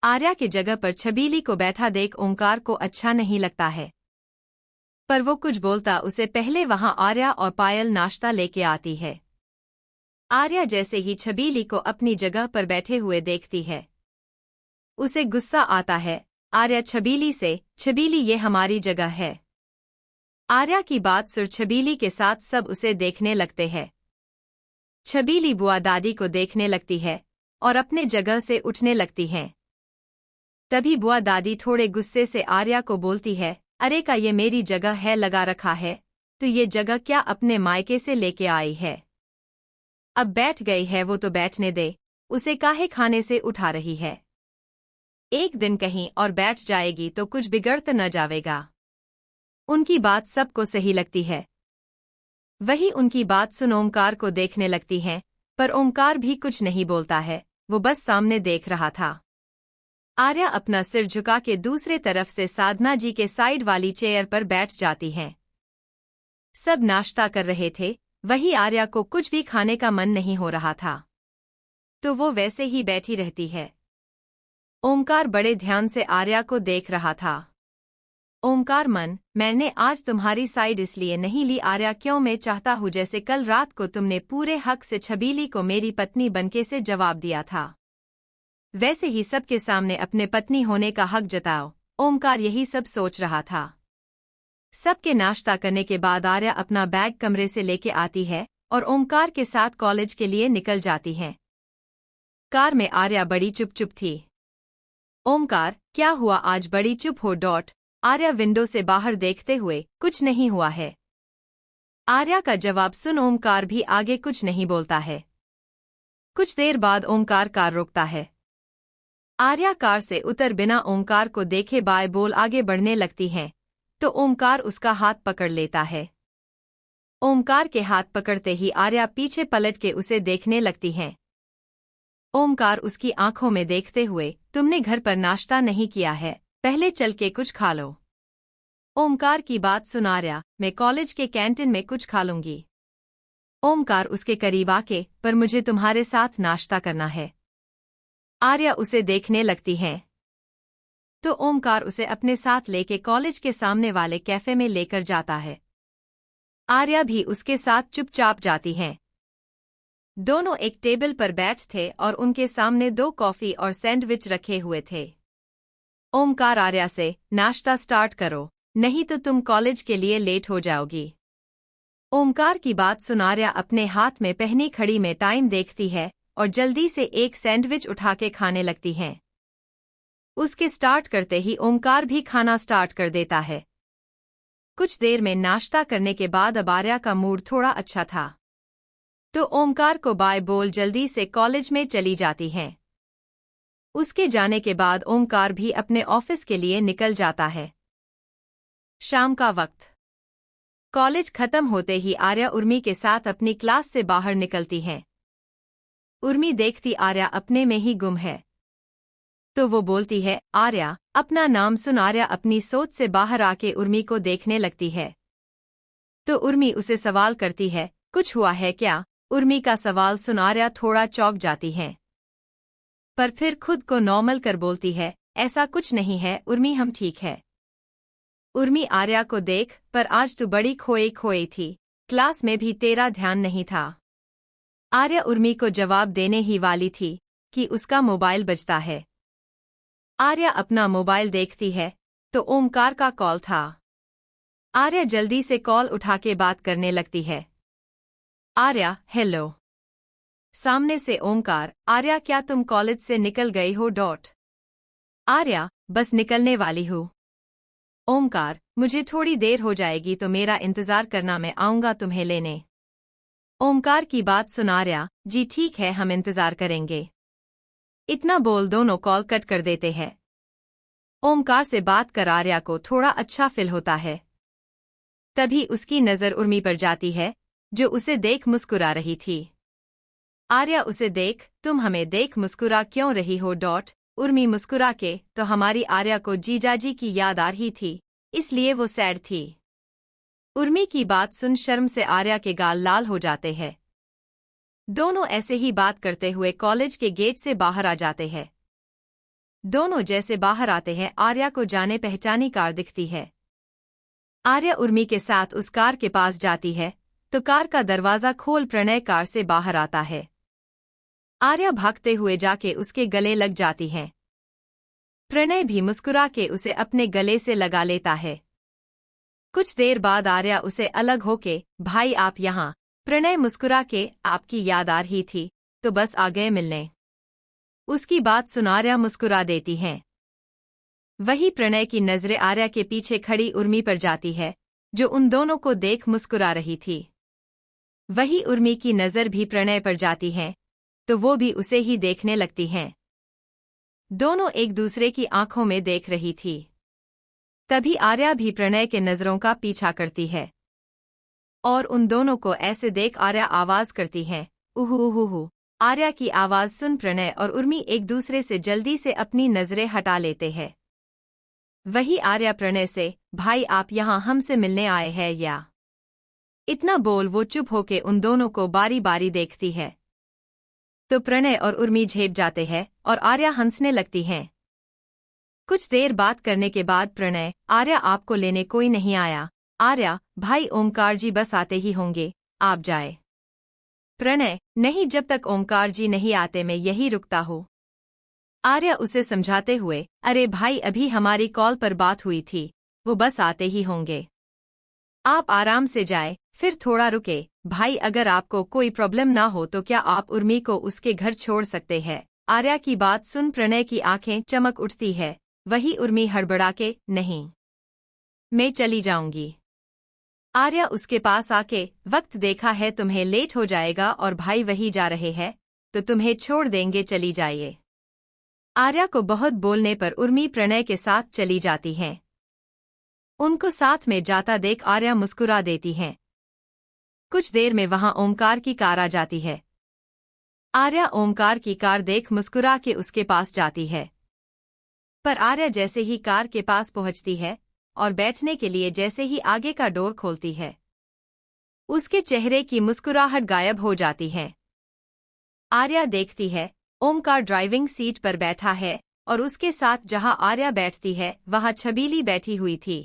आर्या के जगह पर छबीली को बैठा देख ओमकार को अच्छा नहीं लगता है, पर वो कुछ बोलता उसे पहले वहां आर्या और पायल नाश्ता लेके आती है। आर्या जैसे ही छबीली को अपनी जगह पर बैठे हुए देखती है, उसे गुस्सा आता है। आर्या छबीली से, छबीली ये हमारी जगह है। आर्या की बात सुन छबीली के साथ सब उसे देखने लगते हैं। छबीली बुआ दादी को देखने लगती है और अपने जगह से उठने लगती हैं। तभी बुआ दादी थोड़े गुस्से से आर्या को बोलती है, अरे का ये मेरी जगह है लगा रखा है, तो ये जगह क्या अपने मायके से लेके आई है? अब बैठ गई है वो तो बैठने दे, उसे काहे खाने से उठा रही है? एक दिन कहीं और बैठ जाएगी तो कुछ बिगड़ तो न जाएगा। उनकी बात सबको सही लगती है। वही उनकी बात सुन ओमकार को देखने लगती हैं, पर ओमकार भी कुछ नहीं बोलता है, वो बस सामने देख रहा था। आर्या अपना सिर झुका के दूसरे तरफ से साधना जी के साइड वाली चेयर पर बैठ जाती हैं। सब नाश्ता कर रहे थे, वही आर्या को कुछ भी खाने का मन नहीं हो रहा था, तो वो वैसे ही बैठी रहती है। ओमकार बड़े ध्यान से आर्या को देख रहा था। ओमकार मन, मैंने आज तुम्हारी साइड इसलिए नहीं ली आर्या, क्यों? मैं चाहता हूँ जैसे कल रात को तुमने पूरे हक से छबीली को मेरी पत्नी बनके से जवाब दिया था, वैसे ही सबके सामने अपने पत्नी होने का हक जताओ। ओमकार यही सब सोच रहा था। सबके नाश्ता करने के बाद आर्या अपना बैग कमरे से लेके आती है और ओमकार के साथ कॉलेज के लिए निकल जाती हैं। कार में आर्या बड़ी चुप थी। ओमकार, क्या हुआ आज बड़ी चुप हो? आर्या विंडो से बाहर देखते हुए, कुछ नहीं हुआ है। आर्या का जवाब सुन ओमकार भी आगे कुछ नहीं बोलता है। कुछ देर बाद ओमकार कार रोकता है। आर्या कार से उतर बिना ओमकार को देखे बाय बोल आगे बढ़ने लगती हैं, तो ओमकार उसका हाथ पकड़ लेता है। ओमकार के हाथ पकड़ते ही आर्या पीछे पलट के उसे देखने लगती है। ओमकार उसकी आंखों में देखते हुए, तुमने घर पर नाश्ता नहीं किया है, पहले चल के कुछ खा लो। ओमकार की बात सुन आर्या, मैं कॉलेज के कैंटीन में कुछ खा लूंगी। ओमकार उसके करीब आके, पर मुझे तुम्हारे साथ नाश्ता करना है। आर्या उसे देखने लगती है। तो ओमकार उसे अपने साथ लेके कॉलेज के सामने वाले कैफे में लेकर जाता है। आर्या भी उसके साथ चुपचाप जाती है। दोनों एक टेबल पर बैठ थे और उनके सामने 2 कॉफी और सैंडविच रखे हुए थे। ओमकार आर्या से, नाश्ता स्टार्ट करो, नहीं तो तुम कॉलेज के लिए लेट हो जाओगी। ओमकार की बात सुन आर्या अपने हाथ में पहनी घड़ी में टाइम देखती है और जल्दी से एक सैंडविच उठा के खाने लगती है। उसके स्टार्ट करते ही ओमकार भी खाना स्टार्ट कर देता है। कुछ देर में नाश्ता करने के बाद अब आर्या का मूड थोड़ा अच्छा था, तो ओमकार को बाय बोल जल्दी से कॉलेज में चली जाती हैं। उसके जाने के बाद ओमकार भी अपने ऑफिस के लिए निकल जाता है। शाम का वक्त। कॉलेज खत्म होते ही आर्या उर्मी के साथ अपनी क्लास से बाहर निकलती है। उर्मी देखती आर्या अपने में ही गुम है, तो वो बोलती है, आर्या, अपना नाम सुन। आर्या अपनी सोच से बाहर आके उर्मी को देखने लगती है। तो उर्मी उसे सवाल करती है, कुछ हुआ है क्या? उर्मी का सवाल सुन आर्या थोड़ा चौंक जाती है, पर फिर खुद को नॉर्मल कर बोलती है, ऐसा कुछ नहीं है उर्मी, हम ठीक है। उर्मी आर्या को देख, पर आज तू बड़ी खोई खोई थी, क्लास में भी तेरा ध्यान नहीं था। आर्या उर्मी को जवाब देने ही वाली थी कि उसका मोबाइल बजता है। आर्या अपना मोबाइल देखती है तो ओमकार का कॉल था। आर्या जल्दी से कॉल उठा के बात करने लगती है। आर्या, हेलो। सामने से ओमकार, आर्या, क्या तुम कॉलेज से निकल गई हो? आर्या, बस निकलने वाली हूँ। ओमकार, मुझे थोड़ी देर हो जाएगी तो मेरा इंतजार करना, मैं आऊंगा तुम्हें लेने। ओमकार की बात सुन आर्या, जी ठीक है, हम इंतजार करेंगे। इतना बोल दोनों कॉल कट कर देते हैं। ओमकार से बात कर आर्या को थोड़ा अच्छा फील होता है। तभी उसकी नज़र उर्मी पर जाती है, जो उसे देख मुस्कुरा रही थी। आर्या उसे देख, तुम हमें देख मुस्कुरा क्यों रही हो? उर्मी मुस्कुरा के, तो हमारी आर्या को जीजाजी की याद आ रही थी, इसलिए वो सैड थी। उर्मी की बात सुन शर्म से आर्या के गाल लाल हो जाते हैं। दोनों ऐसे ही बात करते हुए कॉलेज के गेट से बाहर आ जाते हैं। दोनों जैसे बाहर आते हैं, आर्या को जाने पहचानी कार दिखती है। आर्या उर्मी के साथ उस कार के पास जाती है, तो कार का दरवाजा खोल प्रणय कार से बाहर आता है। आर्या भागते हुए जाके उसके गले लग जाती है। प्रणय भी मुस्कुरा के उसे अपने गले से लगा लेता है। कुछ देर बाद आर्या उसे अलग होके, भाई आप यहाँ? प्रणय मुस्कुरा के, आपकी याद आ रही थी, तो बस आ गए मिलने। उसकी बात सुन आर्या मुस्कुरा देती हैं। वही प्रणय की नजरें आर्या के पीछे खड़ी उर्मी पर जाती है, जो उन दोनों को देख मुस्कुरा रही थी। वही उर्मी की नजर भी प्रणय पर जाती है, तो वो भी उसे ही देखने लगती हैं। दोनों एक दूसरे की आंखों में देख रही थी। तभी आर्या भी प्रणय के नजरों का पीछा करती है, और उन दोनों को ऐसे देख आर्या आवाज करती है, उहु उहु उहु। आर्या की आवाज सुन प्रणय और उर्मी एक दूसरे से जल्दी से अपनी नजरें हटा लेते हैं। वही आर्या प्रणय से, भाई आप यहाँ हमसे मिलने आए हैं या? इतना बोल वो चुप होके उन दोनों को बारी बारी देखती है। तो प्रणय और उर्मी झेप जाते हैं और आर्या हंसने लगती हैं। कुछ देर बात करने के बाद प्रणय, आर्या आपको लेने कोई नहीं आया? आर्या, भाई ओमकार जी बस आते ही होंगे, आप जाए। प्रणय, नहीं, जब तक ओमकार जी नहीं आते मैं यही रुकता हूँ। आर्या उसे समझाते हुए, अरे भाई अभी हमारी कॉल पर बात हुई थी, वो बस आते ही होंगे, आप आराम से जाए, फिर थोड़ा रुके। भाई अगर आपको कोई प्रॉब्लम ना हो तो क्या आप उर्मी को उसके घर छोड़ सकते हैं? आर्या की बात सुन प्रणय की आंखें चमक उठती है। वही उर्मी हड़बड़ा के, नहीं, मैं चली जाऊंगी। आर्या उसके पास आके, वक्त देखा है तुम्हें लेट हो जाएगा और भाई वही जा रहे हैं, तो तुम्हें छोड़ देंगे, चली जाइए। आर्या को बहुत बोलने पर उर्मी प्रणय के साथ चली जाती हैं। उनको साथ में जाता देख आर्या मुस्कुरा देती हैं। कुछ देर में वहां ओमकार की कार आ जाती है। आर्या ओमकार की कार देख मुस्कुरा के उसके पास जाती है। पर आर्या जैसे ही कार के पास पहुंचती है और बैठने के लिए जैसे ही आगे का डोर खोलती है, उसके चेहरे की मुस्कुराहट गायब हो जाती है। आर्या देखती है ओमकार ड्राइविंग सीट पर बैठा है और उसके साथ जहां आर्या बैठती है वहां छबीली बैठी हुई थी।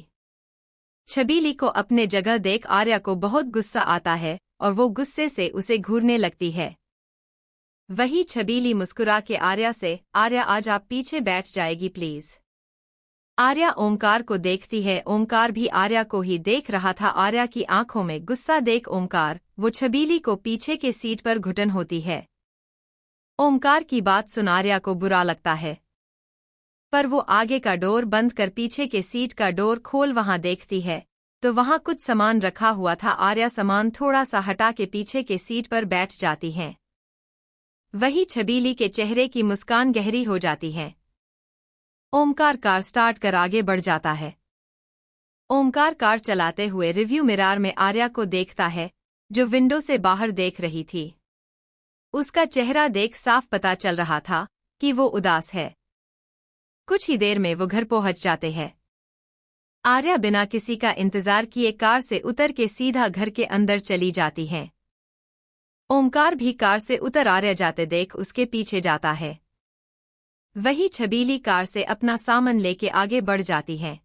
छबीली को अपने जगह देख आर्या को बहुत गुस्सा आता है और वो गुस्से से उसे घूरने लगती है। वही छबीली मुस्कुरा के आर्या से, आर्या आज आप पीछे बैठ जाएगी प्लीज। आर्या ओमकार को देखती है। ओमकार भी आर्या को ही देख रहा था। आर्या की आंखों में गुस्सा देख ओमकार वो छबीली को पीछे के सीट पर घुटन होती है। ओमकार की बात सुन आर्या को बुरा लगता है, पर वो आगे का डोर बंद कर पीछे के सीट का डोर खोल वहां देखती है तो वहां कुछ सामान रखा हुआ था। आर्या सामान थोड़ा सा हटा के पीछे के सीट पर बैठ जाती है। वही छबीली के चेहरे की मुस्कान गहरी हो जाती है। ओमकार कार स्टार्ट कर आगे बढ़ जाता है। ओमकार कार चलाते हुए रिव्यू मिरर में आर्या को देखता है जो विंडो से बाहर देख रही थी। उसका चेहरा देख साफ पता चल रहा था कि वो उदास है। कुछ ही देर में वो घर पहुंच जाते हैं। आर्या बिना किसी का इंतजार किए कार से उतर के सीधा घर के अंदर चली जाती है। ओमकार भी कार से उतर आर्या जाते देख उसके पीछे जाता है। वही छबीली कार से अपना सामान लेके आगे बढ़ जाती है।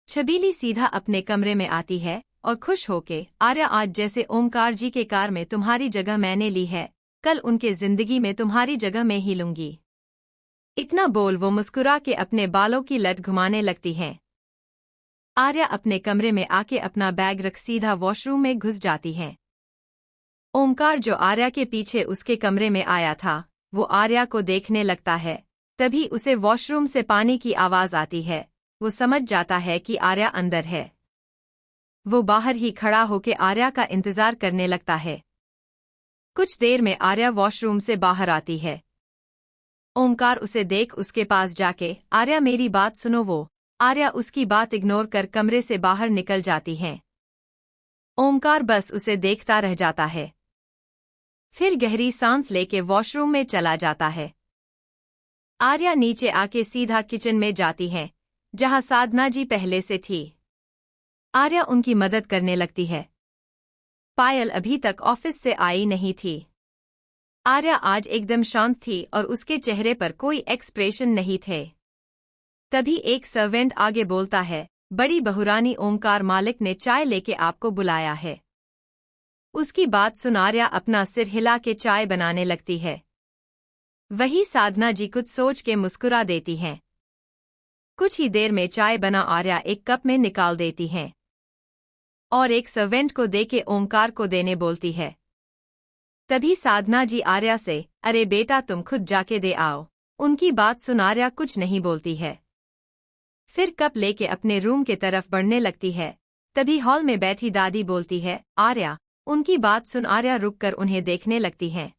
छबीली सीधा अपने कमरे में आती है और खुश होके, आर्या आज जैसे ओमकार जी के कार में तुम्हारी जगह मैंने ली है, कल उनके जिंदगी में तुम्हारी जगह मैं ही लूंगी। इतना बोल वो मुस्कुरा के अपने बालों की लट घुमाने लगती हैं। आर्या अपने कमरे में आके अपना बैग रख सीधा वॉशरूम में घुस जाती है। ओमकार जो आर्या के पीछे उसके कमरे में आया था वो आर्या को देखने लगता है। तभी उसे वॉशरूम से पानी की आवाज आती है। वो समझ जाता है कि आर्या अंदर है। वो बाहर ही खड़ा होके आर्या का इंतजार करने लगता है। कुछ देर में आर्या वॉशरूम से बाहर आती है। ओमकार उसे देख उसके पास जाके, आर्या मेरी बात सुनो। वो आर्या उसकी बात इग्नोर कर कमरे से बाहर निकल जाती है। ओमकार बस उसे देखता रह जाता है। फिर गहरी सांस लेके वॉशरूम में चला जाता है। आर्या नीचे आके सीधा किचन में जाती है जहां साधना जी पहले से थी। आर्या उनकी मदद करने लगती है। पायल अभी तक ऑफिस से आई नहीं थी। आर्या आज एकदम शांत थी और उसके चेहरे पर कोई एक्सप्रेशन नहीं थे। तभी एक सर्वेंट आगे बोलता है, बड़ी बहुरानी ओमकार मालिक ने चाय लेके आपको बुलाया है। उसकी बात सुन आर्या अपना सिर हिला के चाय बनाने लगती है। वही साधना जी कुछ सोच के मुस्कुरा देती हैं। कुछ ही देर में चाय बना आर्या एक कप में निकाल देती हैं और एक सर्वेंट को देके ओमकार को देने बोलती है। तभी साधना जी आर्या से, अरे बेटा तुम खुद जाके दे आओ। उनकी बात सुन आर्या कुछ नहीं बोलती है। फिर कप लेके अपने रूम के तरफ बढ़ने लगती है। तभी हॉल में बैठी दादी बोलती है, आर्या। उनकी बात सुन आर्या रुककर उन्हें देखने लगती है।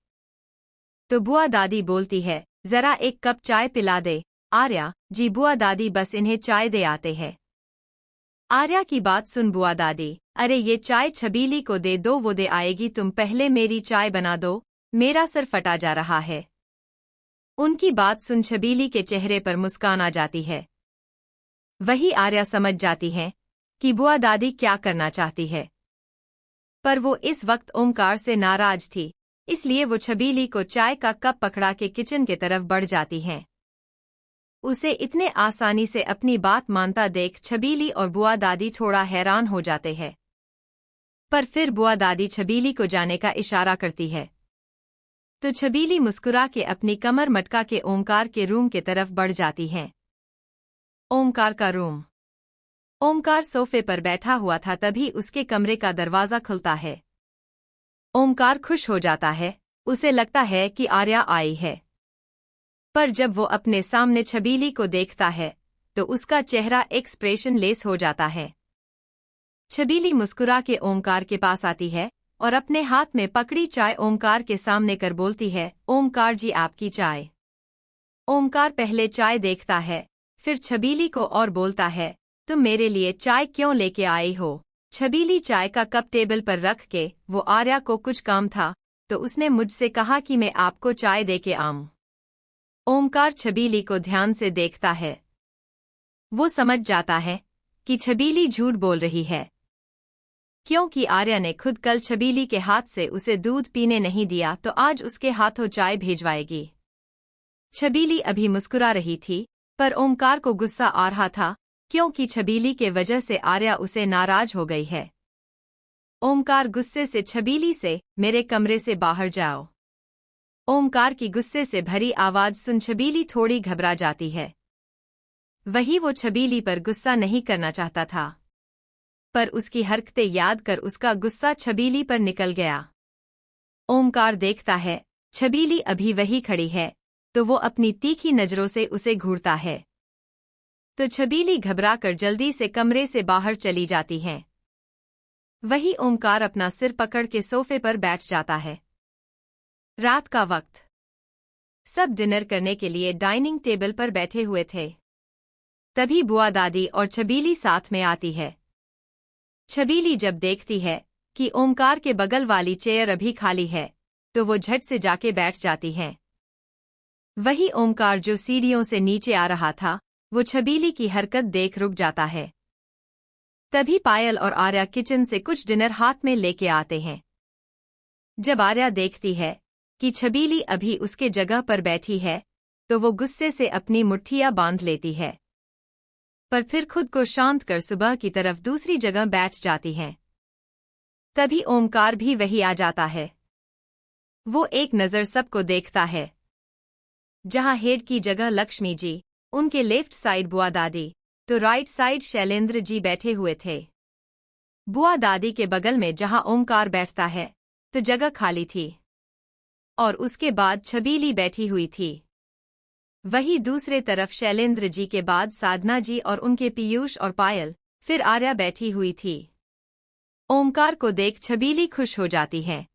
तो बुआ दादी बोलती है, जरा एक कप चाय पिला दे। आर्या, जी बुआ दादी बस इन्हें चाय दे आते हैं। आर्या की बात सुन बुआ दादी, अरे ये चाय छबीली को दे दो, वो दे आएगी, तुम पहले मेरी चाय बना दो, मेरा सर फटा जा रहा है। उनकी बात सुन छबीली के चेहरे पर मुस्कान आ जाती है। वही आर्या समझ जाती है कि बुआ दादी क्या करना चाहती है, पर वो इस वक्त ओमकार से नाराज थी, इसलिए वो छबीली को चाय का कप पकड़ा के किचन के तरफ बढ़ जाती हैं। उसे इतने आसानी से अपनी बात मानता देख छबीली और बुआ दादी थोड़ा हैरान हो जाते हैं। पर फिर बुआ दादी छबीली को जाने का इशारा करती है तो छबीली मुस्कुरा के अपनी कमर मटका के ओमकार के रूम के तरफ बढ़ जाती हैं। ओमकार का रूम। ओमकार सोफे पर बैठा हुआ था। तभी उसके कमरे का दरवाजा खुलता है। ओमकार खुश हो जाता है। उसे लगता है कि आर्या आई है, पर जब वो अपने सामने छबीली को देखता है तो उसका चेहरा एक्सप्रेशन लेस हो जाता है। छबीली मुस्कुरा के ओमकार के पास आती है और अपने हाथ में पकड़ी चाय ओमकार के सामने कर बोलती है, ओमकार जी आपकी चाय। ओमकार पहले चाय देखता है, फिर छबीली को और बोलता है, तुम मेरे लिए चाय क्यों लेके आई हो? छबीली चाय का कप टेबल पर रख के, वो आर्या को कुछ काम था तो उसने मुझसे कहा कि मैं आपको चाय दे के आऊं। ओमकार छबीली को ध्यान से देखता है। वो समझ जाता है कि छबीली झूठ बोल रही है, क्योंकि आर्या ने खुद कल छबीली के हाथ से उसे दूध पीने नहीं दिया तो आज उसके हाथों चाय भेजवाएगी। छबीली अभी मुस्कुरा रही थी, पर ओमकार को गुस्सा आ रहा था, क्योंकि छबीली के वजह से आर्या उसे नाराज हो गई है। ओमकार गुस्से से छबीली से, मेरे कमरे से बाहर जाओ। ओमकार की गुस्से से भरी आवाज सुन छबीली थोड़ी घबरा जाती है। वही वो छबीली पर गुस्सा नहीं करना चाहता था, पर उसकी हरकतें याद कर उसका गुस्सा छबीली पर निकल गया। ओमकार देखता है छबीली अभी वही खड़ी है, तो वो अपनी तीखी नजरों से उसे घूरता है। तो छबीली घबराकर जल्दी से कमरे से बाहर चली जाती है। वही ओमकार अपना सिर पकड़ के सोफे पर बैठ जाता है। रात का वक्त। सब डिनर करने के लिए डाइनिंग टेबल पर बैठे हुए थे। तभी बुआ दादी और छबीली साथ में आती है। छबीली जब देखती है कि ओमकार के बगल वाली चेयर अभी खाली है, तो वो झट से जाके बैठ जाती है। वही ओमकार जो सीढ़ियों से नीचे आ रहा था, वो छबीली की हरकत देख रुक जाता है। तभी पायल और आर्या किचन से कुछ डिनर हाथ में लेके आते हैं। जब आर्या देखती है कि छबीली अभी उसके जगह पर बैठी है, तो वो गुस्से से अपनी मुट्ठियां बांध लेती है, पर फिर खुद को शांत कर सुबह की तरफ दूसरी जगह बैठ जाती है। तभी ओमकार भी वही आ जाता है। वो एक नज़र सबको देखता है। जहां हेड की जगह लक्ष्मी जी, उनके लेफ्ट साइड बुआ दादी, तो राइट साइड शैलेंद्र जी बैठे हुए थे। बुआ दादी के बगल में जहां ओमकार बैठता है, तो जगह खाली थी, और उसके बाद छबीली बैठी हुई थी। वही दूसरे तरफ शैलेंद्र जी के बाद साधना जी और उनके पीयूष और पायल, फिर आर्या बैठी हुई थी। ओमकार को देख छबीली खुश हो जाती है।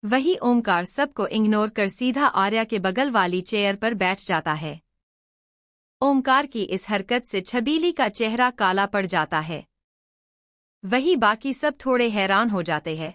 वही ओमकार सबको इग्नोर कर सीधा आर्या के बगल वाली चेयर पर बैठ जाता है। ओमकार की इस हरकत से छबीली का चेहरा काला पड़ जाता है। वही बाकी सब थोड़े हैरान हो जाते हैं।